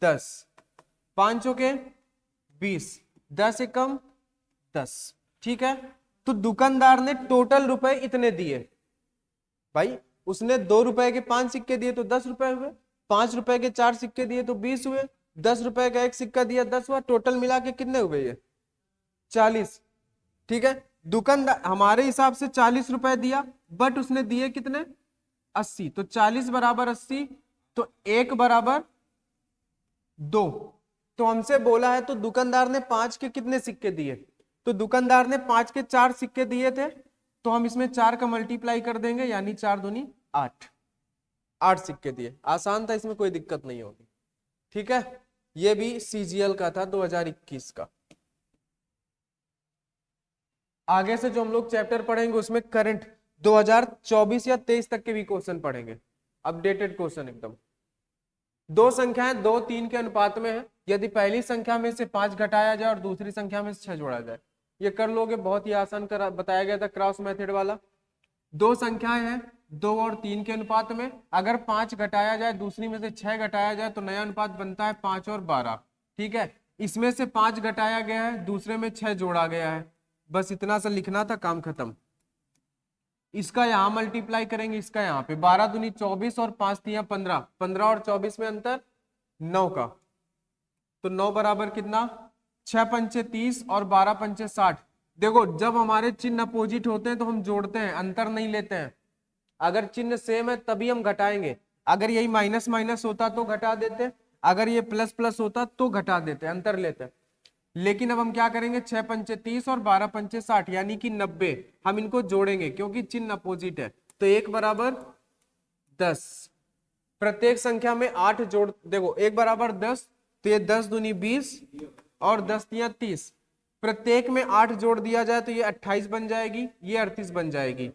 A: 10, 5 चौके 20, 10 एकम 10। ठीक है, तो दुकानदार ने टोटल रुपए इतने दिए भाई, उसने 2 रुपए के 5 सिक्के दिए तो 10 रुपए हुए, 5 रुपए के 4 सिक्के दिए तो 20 हुए, 10 रुपए का एक सिक्का दिया 10 हुआ, टोटल मिला के कितने हुए? ये 40। ठीक है, दुकानदार हमारे हिसाब से 40 रुपए दिया, बट उसने दिए कितने? 80। तो 40 बराबर 80, तो 1 बराबर 2। तो हमसे बोला है तो दुकानदार ने 5 के कितने सिक्के दिए? तो दुकानदार ने 5 के 4 सिक्के दिए थे, तो हम इसमें 4 का मल्टीप्लाई कर देंगे, यानी 4 दूनी 8, 8 सिक्के दिए। आसान था, इसमें कोई दिक्कत नहीं होगी। ठीक है, ये भी सीजीएल का था 2021 का। आगे से जो हम लोग चैप्टर पढ़ेंगे उसमें करंट 2024 या 23 तक के भी क्वेश्चन पढ़ेंगे, अपडेटेड क्वेश्चन एकदम। दो संख्याएं 2, 3 के अनुपात में है, यदि पहली संख्या में से 5 घटाया जाए और दूसरी संख्या में से 6 जोड़ा जाए। ये कर लोगे, बहुत ही आसान बताया गया था क्रॉस मेथड वाला। दो संख्याएं हैं 2 और 3 के अनुपात में, अगर 5 घटाया जाए, दूसरी में से 6 घटाया जाए, तो नया अनुपात बनता है 5 और 12। ठीक है, इसमें से 5 घटाया गया है, दूसरे में 6 जोड़ा गया है, बस इतना सा लिखना था, काम खत्म। इसका यहां मल्टीप्लाई करेंगे, इसका यहाँ पे 12 दूनी 24 और 5 तिया 15, 15 और 24 में अंतर 9 का, तो 9 बराबर कितना? 6 पंचे 30 और 12 पंचे 60। देखो, जब हमारे चिन्ह अपोजिट होते हैं तो हम जोड़ते हैं, अंतर नहीं लेते हैं। अगर चिन्ह सेम है तभी हम घटाएंगे, अगर यही माइनस माइनस होता तो घटा देते, अगर ये प्लस प्लस होता तो घटा देते, अंतर लेते। लेकिन अब हम क्या करेंगे, 6 पंचे 30 और 12 पंचे 60, यानी कि 90, हम इनको जोड़ेंगे क्योंकि चिन्ह अपोजिट है। तो 1 बराबर 10, प्रत्येक संख्या में 8 जोड़, देखो 1 बराबर 10, तो ये 10 दूनी 20 और 10 तिया 30, प्रत्येक में 8 जोड़ दिया जाए तो ये 28 बन जाएगी, ये 38 बन जाएगी।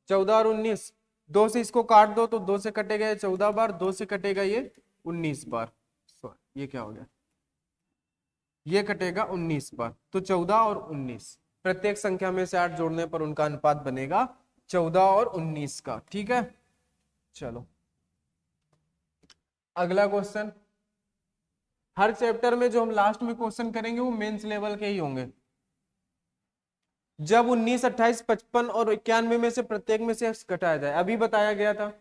A: 14 और 19, 2 से इसको काट दो तो 2 से कटेगा ये 14 बार, 2 से कटेगा ये 19 बार, ये क्या हो गया, ये कटेगा 19 बार, तो 14 और 19, प्रत्येक संख्या में से 8 जोड़ने पर उनका अनुपात बनेगा 14 और 19 का। ठीक है, चलो अगला क्वेश्चन। हर चैप्टर में जो हम लास्ट में क्वेश्चन करेंगे वो मेंस लेवल के ही होंगे। जब 19, 28, 55 और 91 में से प्रत्येक में से x घटाया जाए, अभी बताया गया था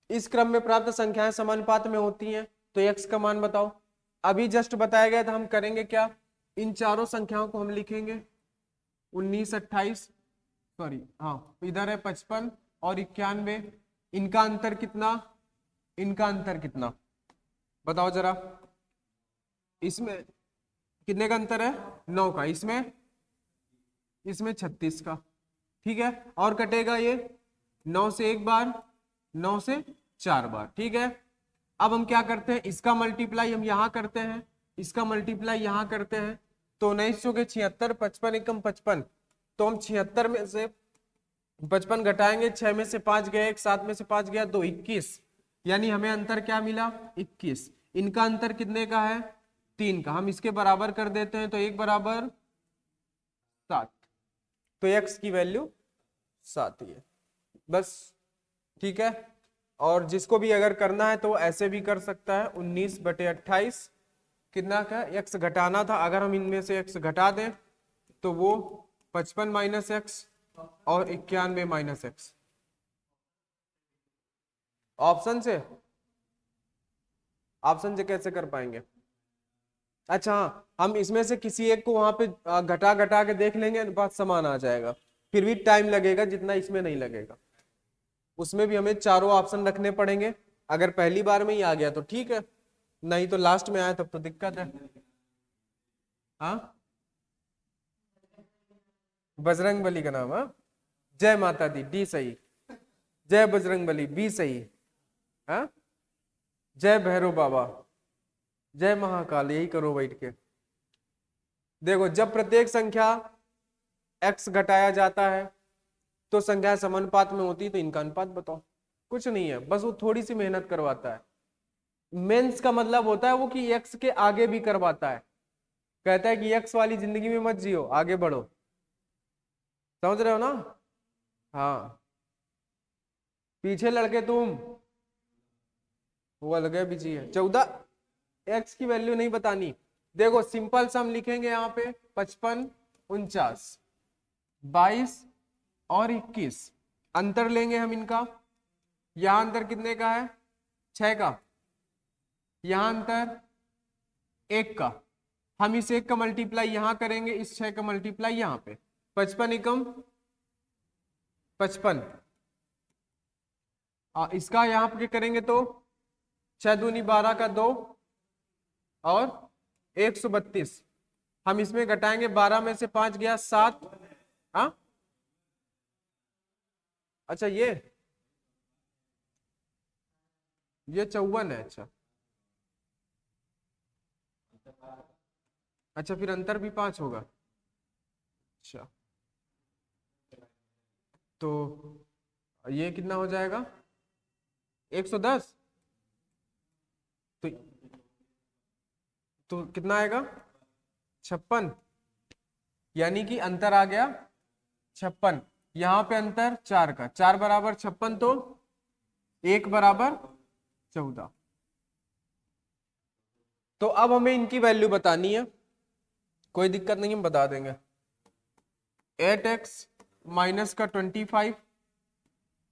A: इस क्रम में प्राप्त संख्याएं समानुपात में होती हैं, तो x का मान बताओ। अभी जस्ट बताया गया था, हम करेंगे क्या, इन चारों संख्याओं को हम लिखेंगे 19, 28, सॉरी हाँ इधर है 55 और 91, इनका अंतर कितना, इनका अंतर कितना बताओ जरा। इसमें कितने का अंतर है, 9 का, इसमें 36 का। ठीक है, और कटेगा ये 9 से 1 बार, 9 से 4 बार। ठीक है, अब हम क्या करते हैं, इसका मल्टीप्लाई हम यहां करते हैं, इसका मल्टीप्लाई यहां करते हैं, तो 19 चौके 76, 55 एकम 55, तो हम 76 में से 55 घटाएंगे, 6 में से 5 गए, 7 में से 5 गया, 2 21, यानी हमें अंतर क्या मिला, 21। इनका अंतर कितने का है, 3 का, हम इसके बराबर कर देते हैं, तो 1 बराबर 7, तो x की वैल्यू 7 ही है बस। ठीक है, और जिसको भी अगर करना है तो ऐसे भी कर सकता है, 19/28 कितना का x घटाना था, अगर हम इनमें से x घटा दें तो वो 55 माइनस एक्स और 91 माइनस एक्स। ऑप्शन से कैसे कर पाएंगे, अच्छा हाँ, हम इसमें से किसी एक को वहां पे घटा घटा के देख लेंगे, बात समान आ जाएगा, फिर भी टाइम लगेगा जितना इसमें नहीं लगेगा। उसमें भी हमें चारों ऑप्शन रखने पड़ेंगे। अगर पहली बार में ही आ गया तो ठीक है, नहीं तो लास्ट में आया तब तो दिक्कत है। हाँ, बजरंग बली का नाम। हाँ, जय माता दी, डी सही। जय बजरंग बली, बी सही। हाँ, जय भैरव बाबा, जय महाकाल, यही करो बैठ के। देखो, जब प्रत्येक संख्या x घटाया जाता है तो संख्या समानुपात में होती है, तो इनका अनुपात बताओ। कुछ नहीं है, बस वो थोड़ी सी मेहनत करवाता है। मेंस का मतलब होता है वो कि x के आगे भी करवाता है, कहता है कि x वाली जिंदगी में मत जियो, आगे बढ़ो। समझ रहे हो ना? हाँ, पीछे लड़के तुम, वो अलग है बिजी है। 14 x की वैल्यू नहीं बतानी। देखो सिंपल सम लिखेंगे यहाँ पे, 55, 49, 22 और 21। अंतर लेंगे हम इनका। यहां अंतर कितने का है? 6 का। यहां अंतर 1 का। हम इस 1 का मल्टीप्लाई यहां करेंगे, इस 6 का मल्टीप्लाई यहां पे। 55 एकम 55, इसका यहां पे करेंगे तो 6 दूनी 12 का 2 और 132। हम इसमें घटाएंगे, 12 में से 5 गया 7। हाँ, अच्छा ये 54 है। अच्छा अच्छा, फिर अंतर भी 5 होगा। अच्छा, तो ये कितना हो जाएगा? 110। तो कितना आएगा? 56। यानी कि अंतर आ गया 56। यहां पे अंतर 4 का, 4 बराबर 56, तो 1 बराबर 14। तो अब हमें इनकी वैल्यू बतानी है, कोई दिक्कत नहीं, हम बता देंगे। 8x माइनस का 25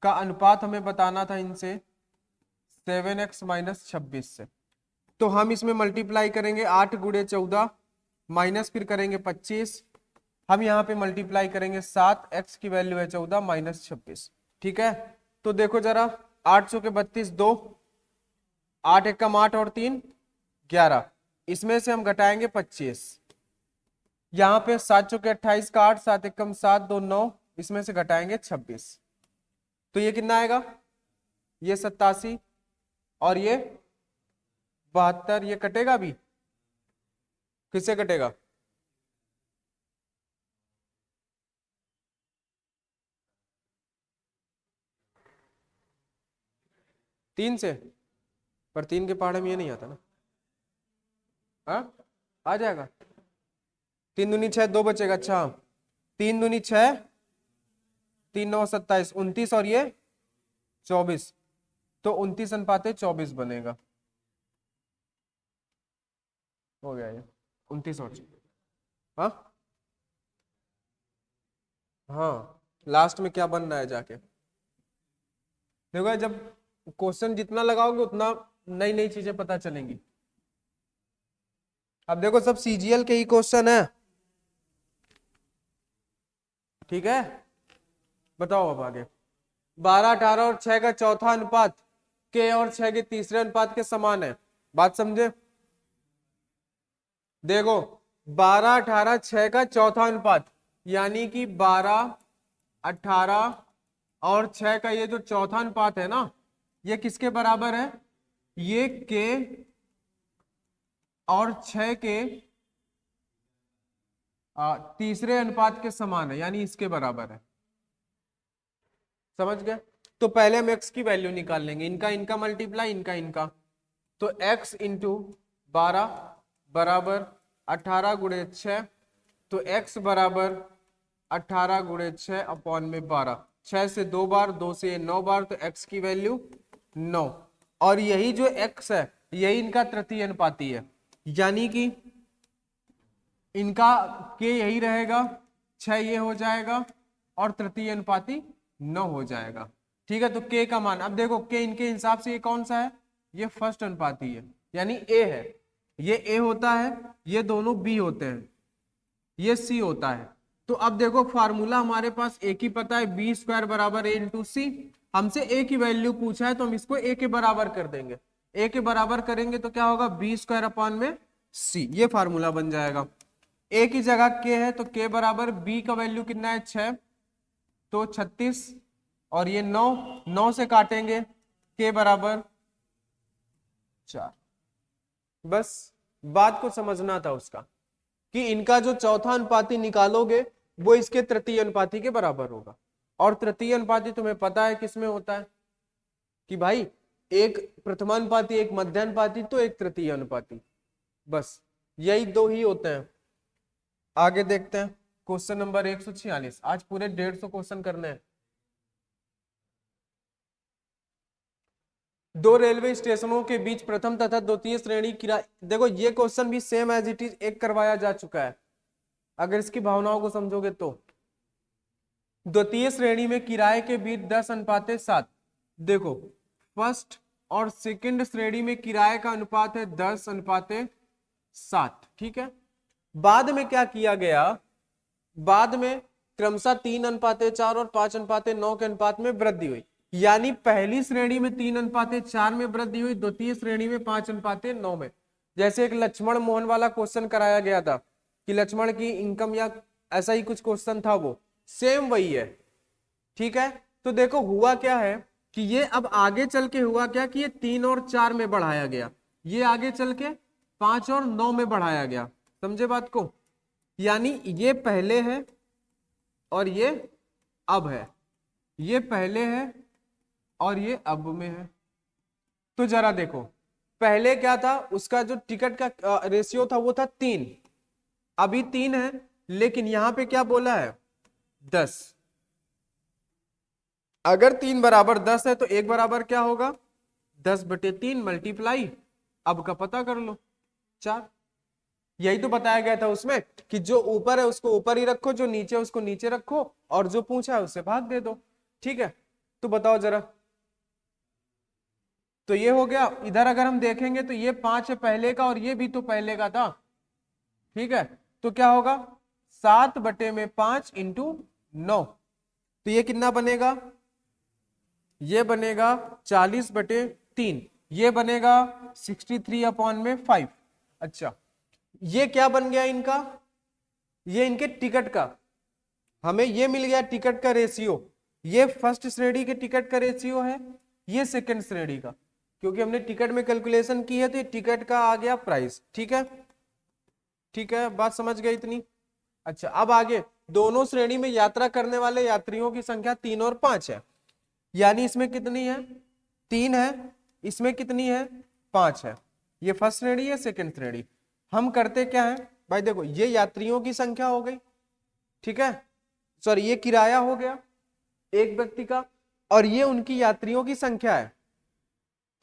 A: का अनुपात हमें बताना था इनसे 7x माइनस 26 से। तो हम इसमें मल्टीप्लाई करेंगे 8 गुणे 14 माइनस फिर करेंगे 25। हम यहाँ पे मल्टीप्लाई करेंगे 7, x की वैल्यू है 14 माइनस 26। ठीक है, तो देखो जरा, 800 के 32, 2, 8 एकम 8 और 3 11। इसमें से हम घटाएंगे 25। यहाँ पे 700 के 28 का 8, 7 एकम 7, 2 9, इसमें से घटाएंगे 26। तो ये कितना आएगा? ये 87 और ये 72। ये कटेगा भी, किससे कटेगा? तीन से, पर 3 के पहाड़े में ये नहीं आता ना। हाँ, आ जाएगा। 3 दूनी 6, 2 बचेगा। अच्छा, 3 दूनी 6, 3 9 27, 29 और ये 24, तो 29 अनुपाते 24 बनेगा। हो गया ये 29 और 24। हाँ हाँ, लास्ट में क्या बन रहा है जाके देखो। जब क्वेश्चन जितना लगाओगे उतना नई नई चीजें पता चलेंगी। अब देखो सब सीजीएल के ही क्वेश्चन है, ठीक है। बताओ अब आगे। 12 18 और 6 का चौथा अनुपात के और 6 के तीसरे अनुपात के समान है। बात समझे? देखो 12 18 6 का चौथा अनुपात, यानी कि 12 18 और 6 का ये जो चौथा अनुपात है ना, ये किसके बराबर है? ये के और 6 के तीसरे अनुपात के समान है, यानी इसके बराबर है। समझ गए? तो पहले हम x की वैल्यू निकाल लेंगे, इनका इनका मल्टीप्लाई, इनका इनका। तो x इंटू 12 बराबर 18 गुणे 6, तो x बराबर 18 गुणे 6 अपॉन में 12। 6 से 2 बार, 2 से 9 बार, तो x की वैल्यू 9। और यही जो x है यही इनका तृतीय अनुपाती है, यानी कि इनका के यही रहेगा, 6 ये हो जाएगा और तृतीय अनुपाती 9 हो जाएगा। ठीक है, तो के का मान अब देखो, के इनके हिसाब से ये कौन सा है? ये फर्स्ट अनुपाती है, यानी ए है। ये ए होता है, ये दोनों बी होते हैं, ये सी होता है। तो अब देखो फार्मूला हमारे पास एक ही पता है, बी स्क्वायर बराबर ए इंटू सी। हमसे ए की वैल्यू पूछा है तो हम इसको ए के बराबर कर देंगे। ए के बराबर करेंगे तो क्या होगा, बी स्क्वायर अपॉन में सी, ये फार्मूला बन जाएगा। ए की जगह के है तो के बराबर बी का वैल्यू कितना है 6, तो 36, और ये 9, 9 से काटेंगे के बराबर 4। बस बात को समझना था उसका कि इनका जो चौथा अनुपाती निकालोगे वो इसके तृतीय अनुपाती के बराबर होगा। और तृतीय अनुपाती तुम्हें पता है किसमें होता है कि भाई एक प्रथमानुपाती, एक मध्यानुपाती, तो एक तृतीय अनुपाती, बस यही दो ही होते हैं। आगे देखते हैं क्वेश्चन नंबर 146। आज पूरे 150 क्वेश्चन करने हैं। दो रेलवे स्टेशनों के बीच प्रथम तथा द्वितीय श्रेणी किराए, देखो ये क्वेश्चन भी सेम एज इट इज एक करवाया जा चुका है, अगर इसकी भावनाओं को समझोगे तो। द्वितीय श्रेणी में किराए के बीच 10:7। देखो फर्स्ट और सेकंड श्रेणी में किराए का अनुपात है 10:7, ठीक है। बाद में क्या किया गया, बाद में क्रमशः 3:4 और 5:9 के अनुपात में वृद्धि हुई। यानी पहली श्रेणी में 3:4 में वृद्धि हुई, द्वितीय श्रेणी में 5:9 में। जैसे एक लक्ष्मण मोहन वाला क्वेश्चन कराया गया था कि लक्ष्मण की इनकम, या ऐसा ही कुछ क्वेश्चन था, वो सेम वही है, ठीक है। तो देखो हुआ क्या है कि ये अब आगे चल के हुआ क्या कि ये 3 और 4 में बढ़ाया गया, ये आगे चल के 5 और 9 में बढ़ाया गया। समझे बात को? यानी ये पहले है और ये अब है, ये पहले है और ये अब में है। तो जरा देखो पहले क्या था, उसका जो टिकट का रेशियो था वो था 3, अभी 3 है, लेकिन यहां पे क्या बोला है 10। अगर 3 बराबर 10 है तो 1 बराबर क्या होगा 10/3 मल्टीप्लाई, अब का पता कर लो 4। यही तो बताया गया था उसमें कि जो ऊपर है उसको ऊपर ही रखो, जो नीचे है उसको नीचे रखो, और जो पूछा है उससे भाग दे दो, ठीक है। तो बताओ जरा, तो ये हो गया। इधर अगर हम देखेंगे तो ये 5 है पहले का और ये भी तो पहले का था, ठीक है। तो क्या होगा 7/5 इंटू 9, तो ये कितना बनेगा, ये बनेगा 40/3, ये बनेगा 63/5। अच्छा ये क्या बन गया इनका, ये इनके टिकट का, हमें ये मिल गया टिकट का रेशियो। ये फर्स्ट श्रेणी के टिकट का रेशियो है, ये सेकंड श्रेणी का, क्योंकि हमने टिकट में कैलकुलेशन की है तो ये टिकट का आ गया प्राइस, ठीक है। ठीक है, बात समझ गए इतनी? अच्छा अब आगे, दोनों श्रेणी में यात्रा करने वाले यात्रियों की संख्या 3 और 5 है, यानी इसमें कितनी है 3 है, इसमें कितनी है 5 है। ये फर्स्ट श्रेणी है, सेकंड श्रेणी। हम करते क्या है भाई, देखो ये यात्रियों की संख्या हो गई, ठीक है, सॉरी ये किराया हो गया एक व्यक्ति का, और ये उनकी यात्रियों की संख्या है।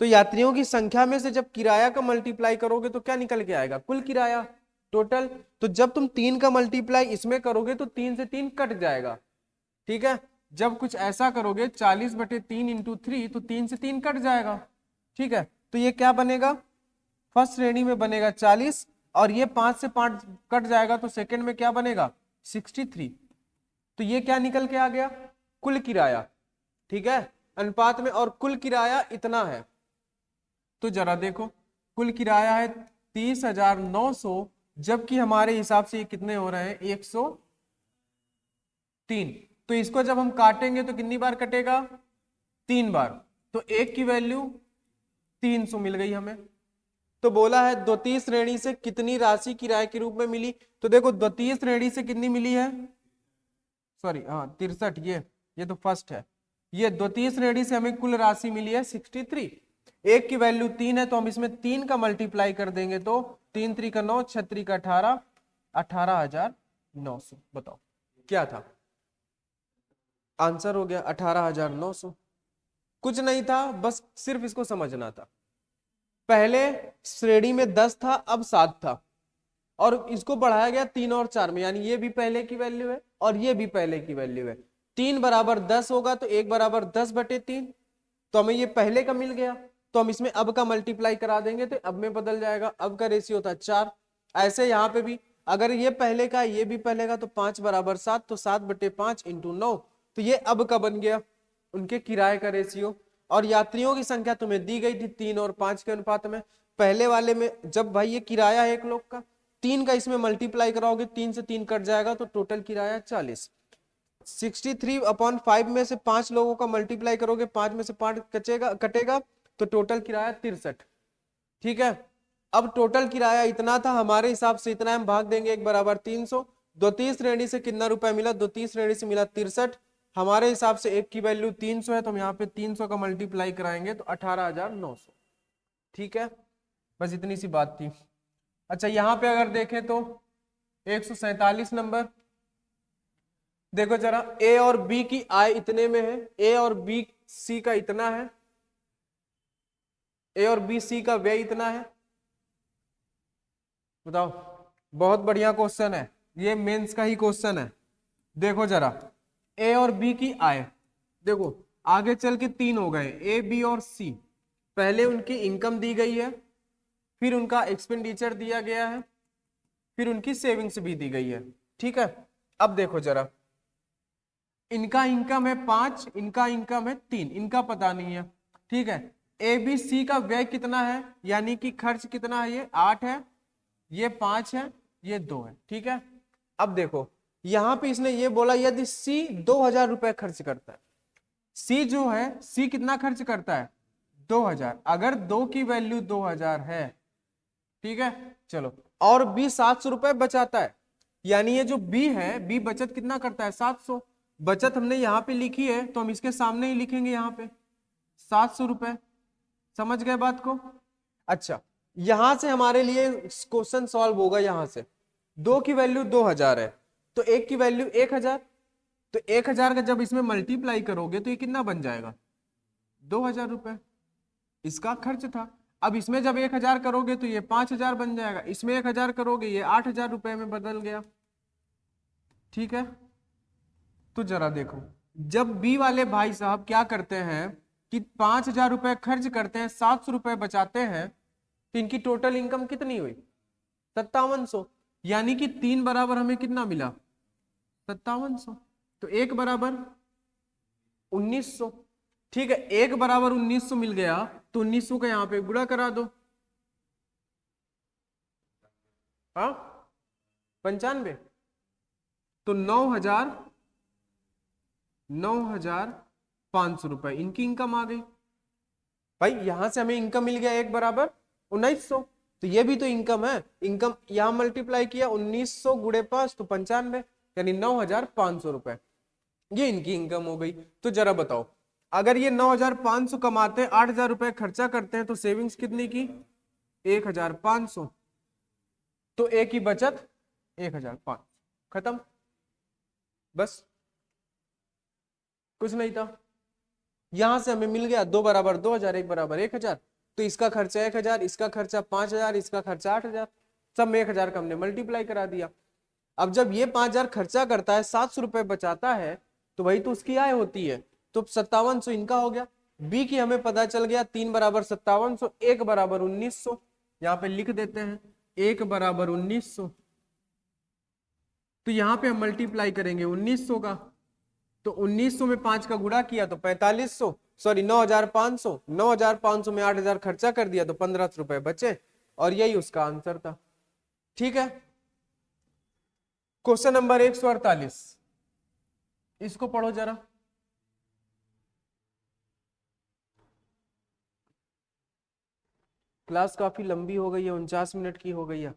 A: तो यात्रियों की संख्या में से जब किराया का मल्टीप्लाई करोगे तो क्या निकल के आएगा, कुल किराया टोटल। तो जब तुम 3 का मल्टीप्लाई इसमें करोगे तो 3 से 3 कट जाएगा, ठीक है। जब कुछ ऐसा करोगे 40/3 इंटू 3, तो 3 से 3 कट जाएगा, ठीक है। तो ये क्या बनेगा, फर्स्ट श्रेणी में बनेगा 40, और ये 5 से 5 कट जाएगा तो सेकंड में क्या बनेगा 63। तो ये क्या निकल के आ गया, कुल किराया, ठीक है, अनुपात में, और कुल किराया इतना है। तो जरा देखो कुल किराया है 30,900, जबकि हमारे हिसाब से ये कितने हो रहे हैं 103। तो इसको जब हम काटेंगे तो कितनी बार कटेगा 3 बार, तो एक की वैल्यू 300 मिल गई हमें। तो बोला है द्वितीय श्रेणी से कितनी राशि किराए के रूप में मिली, तो देखो द्वितीय श्रेणी से कितनी मिली है, सॉरी हाँ 63, ये तो फर्स्ट है। ये द्वितीय श्रेणी से हमें कुल राशि मिली है 63। एक की वैल्यू 3 है तो हम इसमें 3 का मल्टीप्लाई कर देंगे तो 3 3 का 9, 6 3 का 18, 18,900। बताओ क्या था आंसर, हो गया 18,900। कुछ नहीं था, बस सिर्फ इसको समझना था। पहले श्रेणी में 10 था, अब 7 था, और इसको बढ़ाया गया 3 और 4 में, यानी ये भी पहले की वैल्यू है और ये भी पहले की वैल्यू है। 3 बराबर 10 होगा तो 1 बराबर 10/3, तो हमें ये पहले का मिल गया। तो हम इसमें अब का मल्टीप्लाई करा देंगे तो अब में बदल जाएगा, अब का रेशियो था 4। ऐसे यहाँ पे भी अगर ये पहले का ये भी पहले का तो 5 बराबर 7, तो 7/5 इंटू 9, तो ये अब का बन गया उनके किराए का रेशियो। और यात्रियों की संख्या तुम्हें दी गई थी 3 और 5 के अनुपात में। पहले वाले में जब भाई ये किराया है एक लोग का, 3 का इसमें मल्टीप्लाई कराओगे, 3 से 3 कट जाएगा तो टोटल किराया 40। 63/5 में से 5 लोगों का मल्टीप्लाई करोगे, 5 में से 5 कटेगा तो टोटल किराया 63। ठीक है, अब टोटल किराया इतना था, हमारे हिसाब से इतना हम भाग देंगे 1/300। 32 श्रेणी से कितना रुपया मिला, 32 श्रेणी से मिला 63। हमारे हिसाब से एक की वैल्यू 300 है, तो हम यहाँ पे 300 का मल्टीप्लाई कराएंगे तो 18,900। ठीक है, बस इतनी सी बात थी। अच्छा, यहाँ पे अगर देखें तो 147 नंबर, देखो जरा, ए और बी की आय इतने में है, ए और बी सी का इतना है, ए और बी सी का व्यय इतना है। बताओ, बहुत बढ़िया क्वेश्चन है, ये मेंस का ही क्वेश्चन है। देखो जरा, ए और बी की आय, देखो आगे चल के 3 हो गए, ए बी और सी। पहले उनकी इनकम दी गई है, फिर उनका एक्सपेंडिचर दिया गया है, फिर उनकी सेविंग्स भी दी गई है। ठीक है, अब देखो जरा, इनका इनकम है 5, इनका इनकम है 3, इनका पता नहीं है। ठीक है, ए बी सी का व्यय कितना है, यानी कि खर्च कितना है, ये 8 है, ये 5 है, ये 2 है। ठीक है, अब देखो यहां पे इसने ये बोला यदि सी 2,000 रुपए खर्च करता है, सी जो है, सी कितना खर्च करता है, 2,000। अगर 2 की वैल्यू 2,000 है, ठीक है, चलो, और बी 700 रुपए बचाता है, यानी ये जो बी है, बी बचत कितना करता है, 700। बचत हमने यहाँ पे लिखी है तो हम इसके सामने ही लिखेंगे यहाँ पे 700 रुपए। समझ गए बात को? अच्छा, यहां से हमारे लिए क्वेश्चन सॉल्व होगा। यहां से 2 की वैल्यू 2,000 है, तो 1 की वैल्यू 1,000, तो 1,000 का जब इसमें मल्टीप्लाई करोगे तो ये कितना बन जाएगा, 2,000 रुपए। इसका खर्च था। अब इसमें जब 1,000 करोगे तो ये 5,000 बन जाएगा, इसमें 1,000 करोगे ये 8,000 रुपए में बदल गया। ठीक है, तो जरा देखो, जब बी वाले भाई साहब क्या करते हैं कि 5,000 रुपए खर्च करते हैं, 700 रुपए बचाते हैं, तो इनकी टोटल इनकम कितनी हुई, 5700। यानी कि 3 बराबर हमें कितना मिला, 5700। तो 1 बराबर 1900। ठीक है, 1 बराबर 1900 मिल गया, तो 1900 का यहां पे गुणा करा दो। हाँ, 95, तो 9,500 रुपए इनकी इनकम आ गई। भाई यहां से हमें इनकम मिल गया 1 बराबर 1900, तो ये भी तो इनकम है। इनकम यहां मल्टीप्लाई किया, 1900 गुणे 5 तो 95, यानी 9,500 रुपए, ये इनकी इनकम हो गई। तो जरा बताओ, अगर ये 9,500 कमाते हैं, 8,000 रुपए खर्चा करते हैं, तो सेविंग्स कितनी की, 1,500। तो ए की बचत 1,500, खत्म, बस, कुछ नहीं था। यहां से हमें मिल गया 2 बराबर 2,000, 1 बराबर 1,000, तो इसका खर्चा 1,000, इसका खर्चा 5,000, इसका खर्चा 8,000, सब में 1,000 का हमने मल्टीप्लाई करा दिया। अब जब ये 5,000 खर्चा करता है, 700 रुपए बचाता है, तो वही तो उसकी आय होती है, तो 5700 इनका हो गया। बी की हमें पता चल गया, 3 बराबर 5700, 1 बराबर 1900, यहाँ पे लिख देते हैं 1 बराबर 1900। तो यहाँ पे हम मल्टीप्लाई करेंगे 1900 का, तो 1900 में 5 का गुणा किया तो 4500, सॉरी 9,500, 9,500 में 8,000 खर्चा कर दिया तो 1,500 रुपए बचे, और यही उसका आंसर था। ठीक है, क्वेश्चन नंबर 148, इसको पढ़ो जरा। क्लास काफी लंबी हो गई है, 49 मिनट की हो गई है।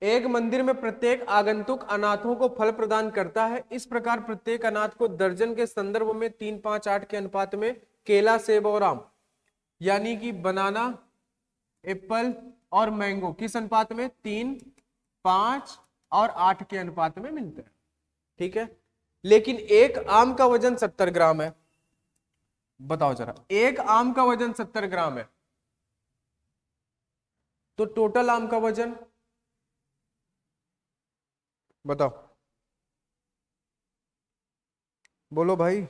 A: एक मंदिर में प्रत्येक आगंतुक अनाथों को फल प्रदान करता है, इस प्रकार प्रत्येक अनाथ को दर्जन के संदर्भ में 3, 5, 8 के अनुपात में केला, सेब और आम, यानी कि बनाना, एप्पल और मैंगो किस अनुपात में, 3, 5 और 8 के अनुपात में मिलते हैं। ठीक है, लेकिन एक आम का वजन 70 ग्राम है। बताओ जरा, एक आम का वजन 70 ग्राम है, तो टोटल आम का वजन बताओ, बोलो भाई।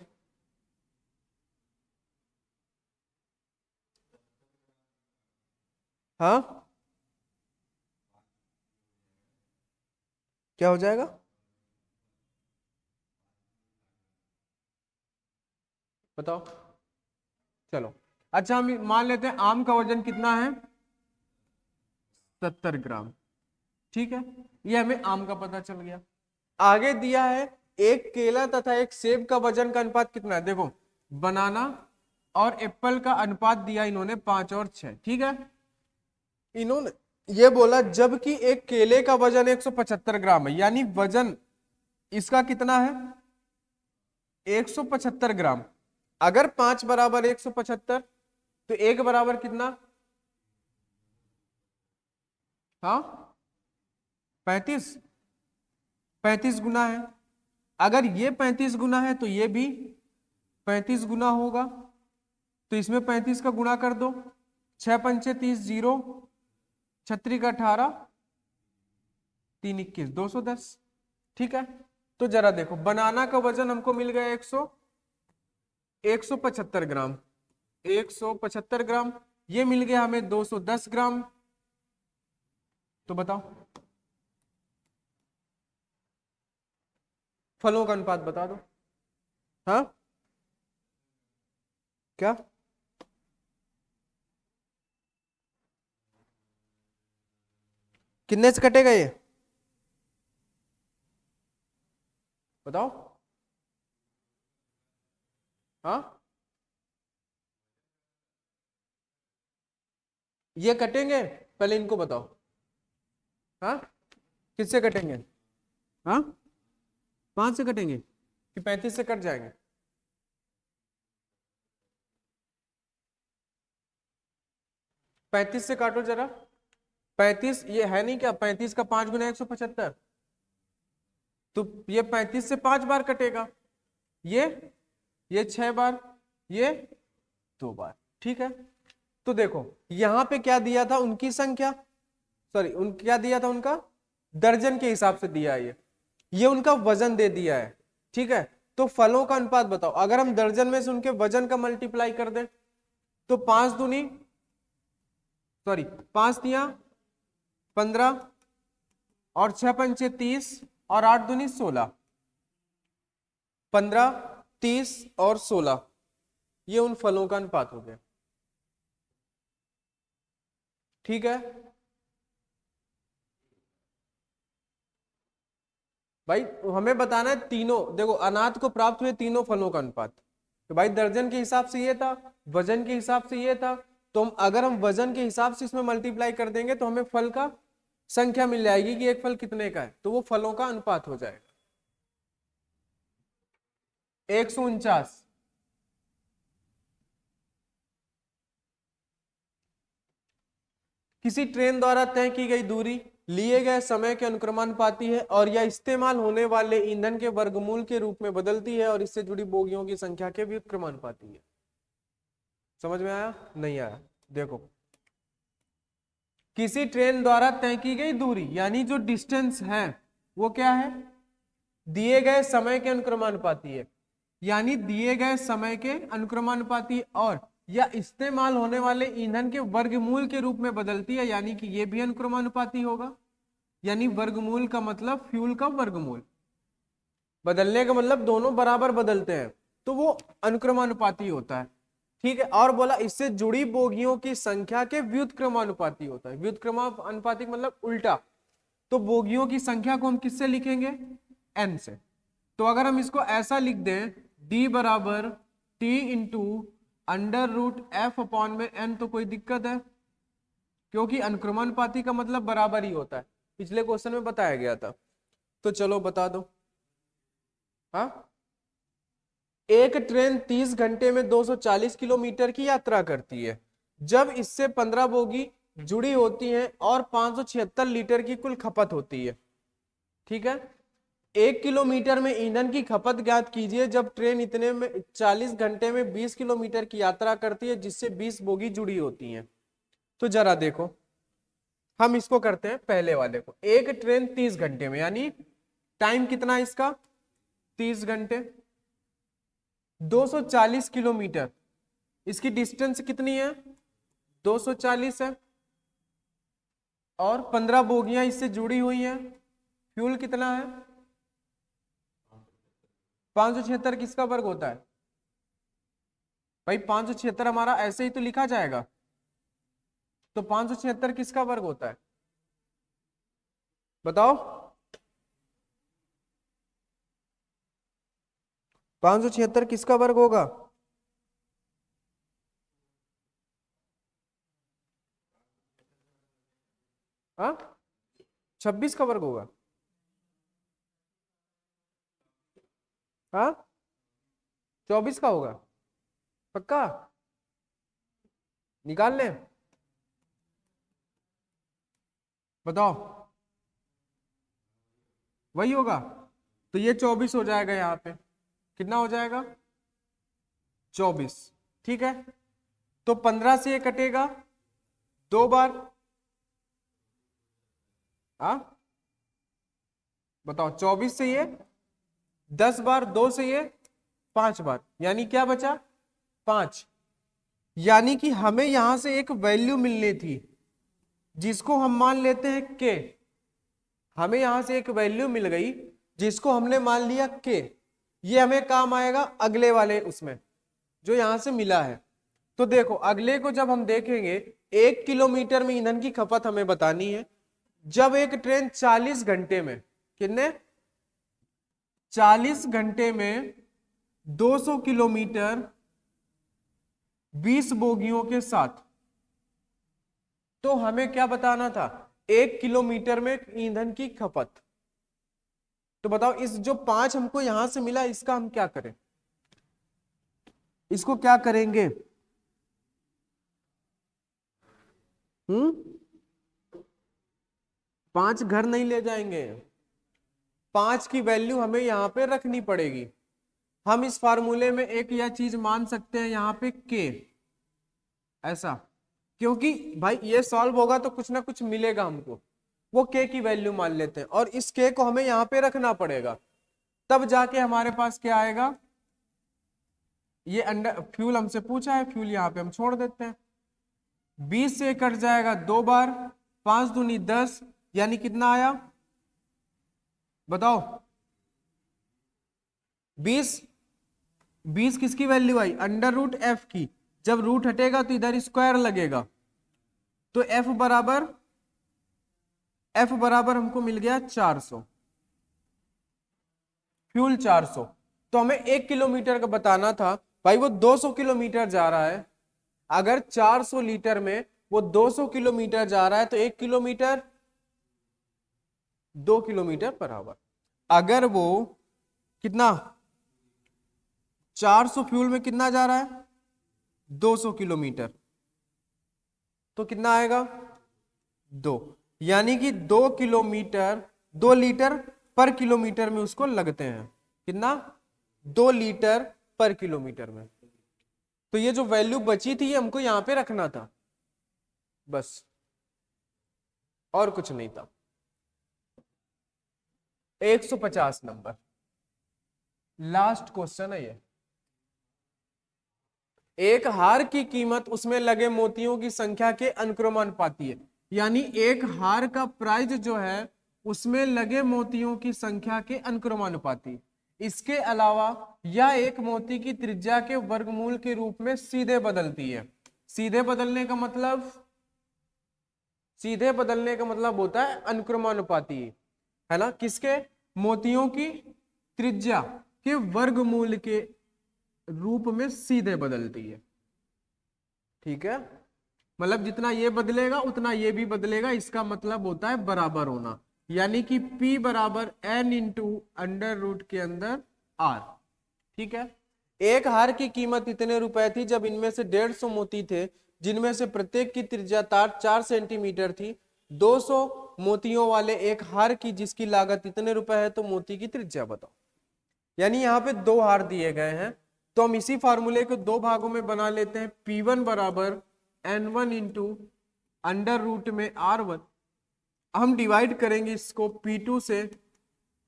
A: हाँ, क्या हो जाएगा? बताओ। चलो अच्छा, हम मान लेते हैं आम का वजन कितना है, 70 ग्राम। ठीक है, ये हमें आम का पता चल गया। आगे दिया है एक केला तथा एक सेब का वजन का अनुपात कितना है। देखो, बनाना और एप्पल का अनुपात दिया इन्होंने 5 और 6। ठीक है, इन्होंने ये बोला जबकि एक केले का वजन 175 ग्राम है, यानी वजन इसका कितना है, 175 ग्राम। अगर 5 बराबर 175 तो एक बराबर कितना, हाँ 35। 35 गुना है। अगर ये 35 गुना है तो ये भी 35 गुना होगा। तो इसमें 35 का गुणा कर दो, 6 पंचे 30, 0 छत्री का 18, 3 21, 210। ठीक है, तो जरा देखो, बनाना का वजन हमको मिल गया 175 ग्राम। 175 ग्राम, ये मिल गया हमें 210 ग्राम। तो बताओ फलों का अनुपात बता दो। हाँ क्या, कितने से कटेगा ये बताओ। हाँ ये कटेंगे, पहले इनको बताओ। हाँ किससे कटेंगे, हाँ 5 से कटेंगे कि 35 से कट जाएंगे। 35 से काटो जरा। 35 ये है नहीं क्या, 35 का 5 गुना 175, तो ये 35 से 5 बार कटेगा। ये ये 6 बार, ये 2 बार। ठीक है, तो देखो यहां पे क्या दिया था, उनकी संख्या, सॉरी उन क्या दिया था, उनका दर्जन के हिसाब से दिया है ये उनका वजन दे दिया है। ठीक है, तो फलों का अनुपात बताओ। अगर हम दर्जन में से उनके वजन का मल्टीप्लाई कर दें तो 5 दूनी, सॉरी 5 तिया 15 और 6 पंचे 30 और 8 दूनी 16, 15 30 और 16, ये उन फलों का अनुपात हो गया। ठीक है भाई, हमें बताना है तीनों, देखो अनाथ को प्राप्त हुए तीनों फलों का अनुपात। तो भाई दर्जन के हिसाब से ये था, वजन के हिसाब से ये था, तो हम अगर हम वजन के हिसाब से इसमें मल्टीप्लाई कर देंगे तो हमें फल का संख्या मिल जाएगी कि एक फल कितने का है, तो वो फलों का अनुपात हो जाएगा 149। किसी ट्रेन द्वारा तय की गई दूरी लिए गए समय के अनुक्रमानुपाती है और यह इस्तेमाल होने वाले ईंधन के वर्गमूल के रूप में बदलती है और इससे जुड़ी बोगियों की संख्या के व्युत्क्रमानुपाती है। समझ में आया नहीं आया? देखो, किसी ट्रेन द्वारा तय की गई दूरी यानी जो डिस्टेंस है वो क्या है, दिए गए समय के अनुक्रमानुपाती है, यानी दिए गए समय के अनुक्रमानुपाती, और या इस्तेमाल होने वाले ईंधन के वर्गमूल के रूप में बदलती है, यानी कि ये भी अनुक्रमानुपाती होगा। यानी वर्गमूल का मतलब फ्यूल का वर्गमूल, बदलने का मतलब दोनों बराबर बदलते हैं, तो वो अनुक्रमानुपाती होता है। ठीक है, और बोला इससे जुड़ी बोगियों की संख्या के व्युत्क्रमानुपाती होता है। व्युत्क्रमानुपाती मतलब उल्टा, तो बोगियों की संख्या को हम किससे लिखेंगे, एन से। तो अगर हम इसको ऐसा लिख दें, d बराबर t into under root F upon में n, तो कोई दिक्कत है, क्योंकि अनुक्रमानुपाती का मतलब बराबर ही होता है, पिछले क्वेश्चन में बताया गया था। तो चलो बता दो। हाँ, एक ट्रेन 30 घंटे में 240 किलोमीटर की यात्रा करती है जब इससे 15 बोगी जुड़ी होती हैं और 576 लीटर की कुल खपत होती है। ठीक है, 1 किलोमीटर में ईंधन की खपत ज्ञात कीजिए जब ट्रेन इतने में 40 घंटे में 20 किलोमीटर की यात्रा करती है जिससे 20 बोगी जुड़ी होती हैं। तो जरा देखो, हम इसको करते हैं पहले वाले को। एक ट्रेन 30 घंटे में, यानी टाइम कितना है इसका, 30 घंटे, 240 किलोमीटर, इसकी डिस्टेंस कितनी है, 240 है, और 15 बोगियां इससे जुड़ी हुई हैं, फ्यूल कितना है? 576 किसका वर्ग होता है भाई? 576 हमारा ऐसे ही तो लिखा जाएगा, तो 576 किसका वर्ग होता है बताओ? 576 किसका वर्ग होगा? हाँ, 26 का वर्ग होगा। हाँ, 24 का होगा पक्का? निकाल ले, बताओ। वही होगा, तो ये 24 हो जाएगा यहाँ पे। कितना हो जाएगा? 24। ठीक है, तो 15 से ये कटेगा 2 बार। हाँ बताओ, 24 से ये 10 बार, 2 से ये 5 बार, यानी क्या बचा? 5। यानी कि हमें यहां से एक वैल्यू मिलनी थी जिसको हम मान लेते हैं के। हमें यहां से एक वैल्यू मिल गई जिसको हमने मान लिया के। ये हमें काम आएगा अगले वाले उसमें जो यहां से मिला है। तो देखो, अगले को जब हम देखेंगे, 1 किलोमीटर में ईंधन की खपत हमें बतानी है। जब एक ट्रेन 40 घंटे में, कितने? 40 घंटे में 200 किलोमीटर 20 बोगियों के साथ, तो हमें क्या बताना था? 1 किलोमीटर में ईंधन की खपत। तो बताओ, इस जो 5 हमको यहां से मिला, इसका हम क्या करें? इसको क्या करेंगे? हम्म 5 घर नहीं ले जाएंगे, 5 की वैल्यू हमें यहां पे रखनी पड़ेगी। हम इस फार्मूले में एक यह चीज मान सकते हैं यहां पे के, ऐसा, क्योंकि भाई ये सॉल्व होगा तो कुछ ना कुछ मिलेगा हमको। वो के की वैल्यू मान लेते हैं और इस के को हमें यहाँ पे रखना पड़ेगा, तब जाके हमारे पास क्या आएगा? ये अंडर फ्यूल हमसे पूछा है, फ्यूल यहाँ पे हम छोड़ देते हैं। 20 से कट जाएगा 2 बार, 5 दूनी 10, यानी कितना आया बताओ? 20। 20 किसकी वैल्यू आई? √f की। जब रूट हटेगा तो इधर स्क्वायर लगेगा, तो एफ बराबर हमको मिल गया 400। फ्यूल 400। तो हमें 1 किलोमीटर का बताना था भाई, वो 200 किलोमीटर जा रहा है। अगर 400 लीटर में वो 200 किलोमीटर जा रहा है तो 1 किलोमीटर 2 किलोमीटर पर आवर। अगर वो कितना 400 फ्यूल में कितना जा रहा है? 200 किलोमीटर, तो कितना आएगा? 2। यानी कि 2 किलोमीटर 2 लीटर पर किलोमीटर में उसको लगते हैं। कितना? 2 लीटर पर किलोमीटर में। तो ये जो वैल्यू बची थी ये हमको यहां पे रखना था, बस, और कुछ नहीं था। 150 नंबर, लास्ट क्वेश्चन है ये। एक हार की कीमत उसमें लगे मोतियों की संख्या के अनुक्रमानुपाती है। यानी एक हार का प्राइस जो है उसमें लगे मोतियों की संख्या के अनुक्रमानुपाती। इसके अलावा यह एक मोती की त्रिज्या के वर्गमूल के रूप में सीधे बदलती है। सीधे बदलने का मतलब, सीधे बदलने का मतलब होता है अनुक्रमानुपाती, है ना? किसके? मोतियों की त्रिज्या के वर्गमूल के रूप में सीधे बदलती है। ठीक है, मतलब जितना ये बदलेगा उतना ये भी बदलेगा, इसका मतलब होता है बराबर होना। यानी कि P बराबर N इंटू अंडर रूट के अंदर R। ठीक है, एक हार की कीमत इतने रुपए थी जब इनमें से 150 मोती थे, जिनमें से प्रत्येक की त्रिज्या तार 4 सेंटीमीटर थी। 200 मोतियों वाले एक हार की जिसकी लागत इतने रुपए है, तो मोती की त्रिज्या बताओ। यानी यहाँ पे 2 हार दिए गए हैं, तो हम इसी फार्मूले को 2 भागों में बना लेते हैं। P1 बराबर N1 इंटू अंडर रूट में R1। हम डिवाइड करेंगे इसको P2 से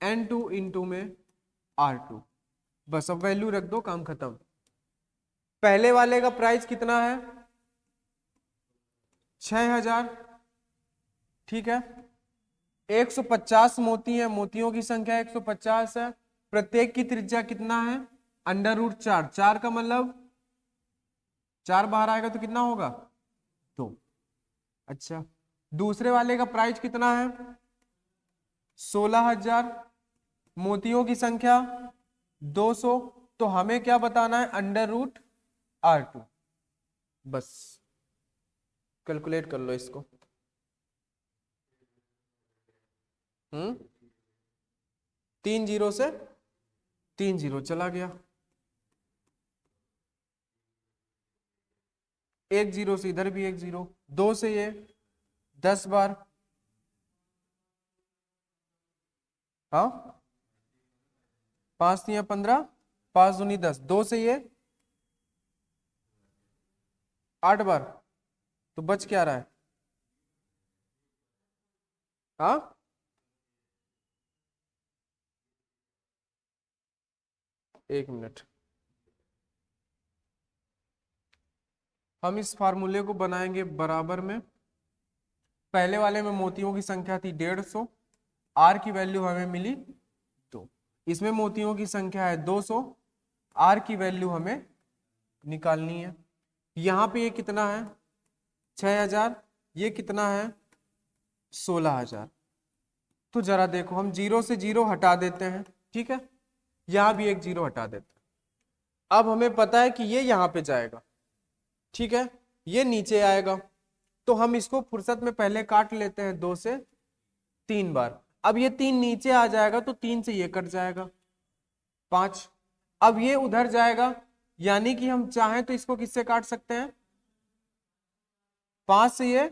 A: N2 इंटू में R2। बस अब वैल्यू रख दो, काम खत्म। पहले वाले का प्राइस कितना है? 6000। ठीक है, 150 मोती है, मोतियों की संख्या 150 है, प्रत्येक की त्रिज्या कितना है, √4। 4 का मतलब 4 बाहर आएगा तो कितना होगा, 2। अच्छा, दूसरे वाले का प्राइस कितना है, 16,000, मोतियों की संख्या 200, तो हमें क्या बताना है, √R2। बस कैलकुलेट कर लो इसको। 3 जीरो से 3 जीरो चला गया, 1 जीरो से इधर भी 1 जीरो, 2 से ये 10 बार, हाँ 5 3 15, 5 दूनी 10, 2 से ये 8 बार, तो बच क्या रहा है, हाँ 1 मिनट, हम इस फार्मूले को बनाएंगे बराबर में। पहले वाले में मोतियों की संख्या थी 150, आर की वैल्यू हमें मिली 2, इसमें मोतियों की संख्या है 200, आर की वैल्यू हमें निकालनी है। यहाँ पे ये कितना है 6,000, ये कितना है 16,000। तो जरा देखो, हम जीरो से जीरो हटा देते हैं, ठीक है, यहाँ भी एक जीरो हटा देते हैं। अब हमें पता है कि ये यहाँ पे जाएगा, ठीक है, ये नीचे आएगा, तो हम इसको फुर्सत में पहले काट लेते हैं 2 से 3 बार। अब ये 3 नीचे आ जाएगा तो 3 से ये कट जाएगा 5, अब ये उधर जाएगा, यानी कि हम चाहें तो इसको किससे काट सकते हैं, 5 से ये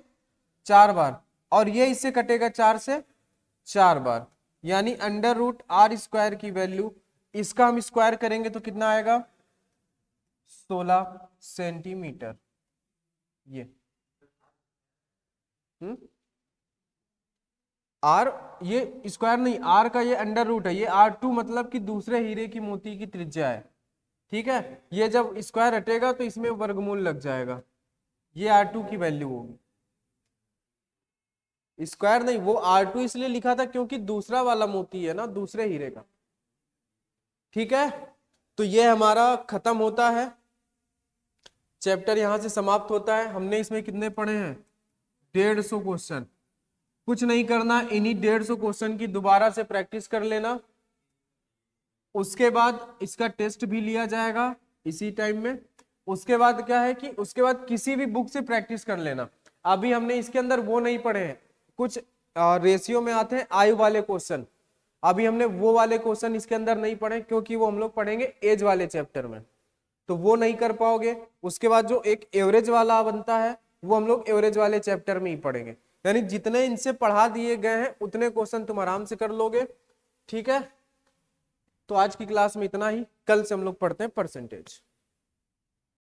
A: 4 बार, और ये इससे कटेगा 4 से 4 बार, यानी √R² की वैल्यू, इसका हम स्क्वायर करेंगे तो कितना आएगा 16 सेंटीमीटर। ये आर, ये स्क्वायर नहीं, आर का ये √ है, ये R2 मतलब कि दूसरे हीरे की मोती की त्रिज्या है, ठीक है, ये जब स्क्वायर हटेगा तो इसमें वर्गमूल लग जाएगा, ये R2 की वैल्यू होगी, स्क्वायर नहीं, वो R2 इसलिए लिखा था क्योंकि दूसरा वाला मोती है ना, दूसरे हीरे का, ठीक है। तो ये हमारा खत्म होता है, चैप्टर यहां से समाप्त होता है। हमने इसमें कितने पढ़े हैं, 150 क्वेश्चन। कुछ नहीं करना, इन्हीं 150 क्वेश्चन की दोबारा से प्रैक्टिस कर लेना, उसके बाद इसका टेस्ट भी लिया जाएगा इसी टाइम में। उसके बाद क्या है कि उसके बाद किसी भी बुक से प्रैक्टिस कर लेना। अभी हमने इसके अंदर वो नहीं पढ़े हैं, कुछ रेशियो में आते हैं आयु वाले क्वेश्चन, अभी हमने वो वाले क्वेश्चन इसके अंदर नहीं पढ़े क्योंकि वो हम लोग पढ़ेंगे एज वाले चैप्टर में, तो वो नहीं कर पाओगे। उसके बाद जो एक एवरेज वाला बनता है वो हम लोग एवरेज वाले चैप्टर में ही पढ़ेंगे, यानी जितने इनसे पढ़ा दिए गए हैं उतने क्वेश्चन तुम आराम से कर लोगे, ठीक है। तो आज की क्लास में इतना ही, कल से हम लोग पढ़ते हैं परसेंटेज।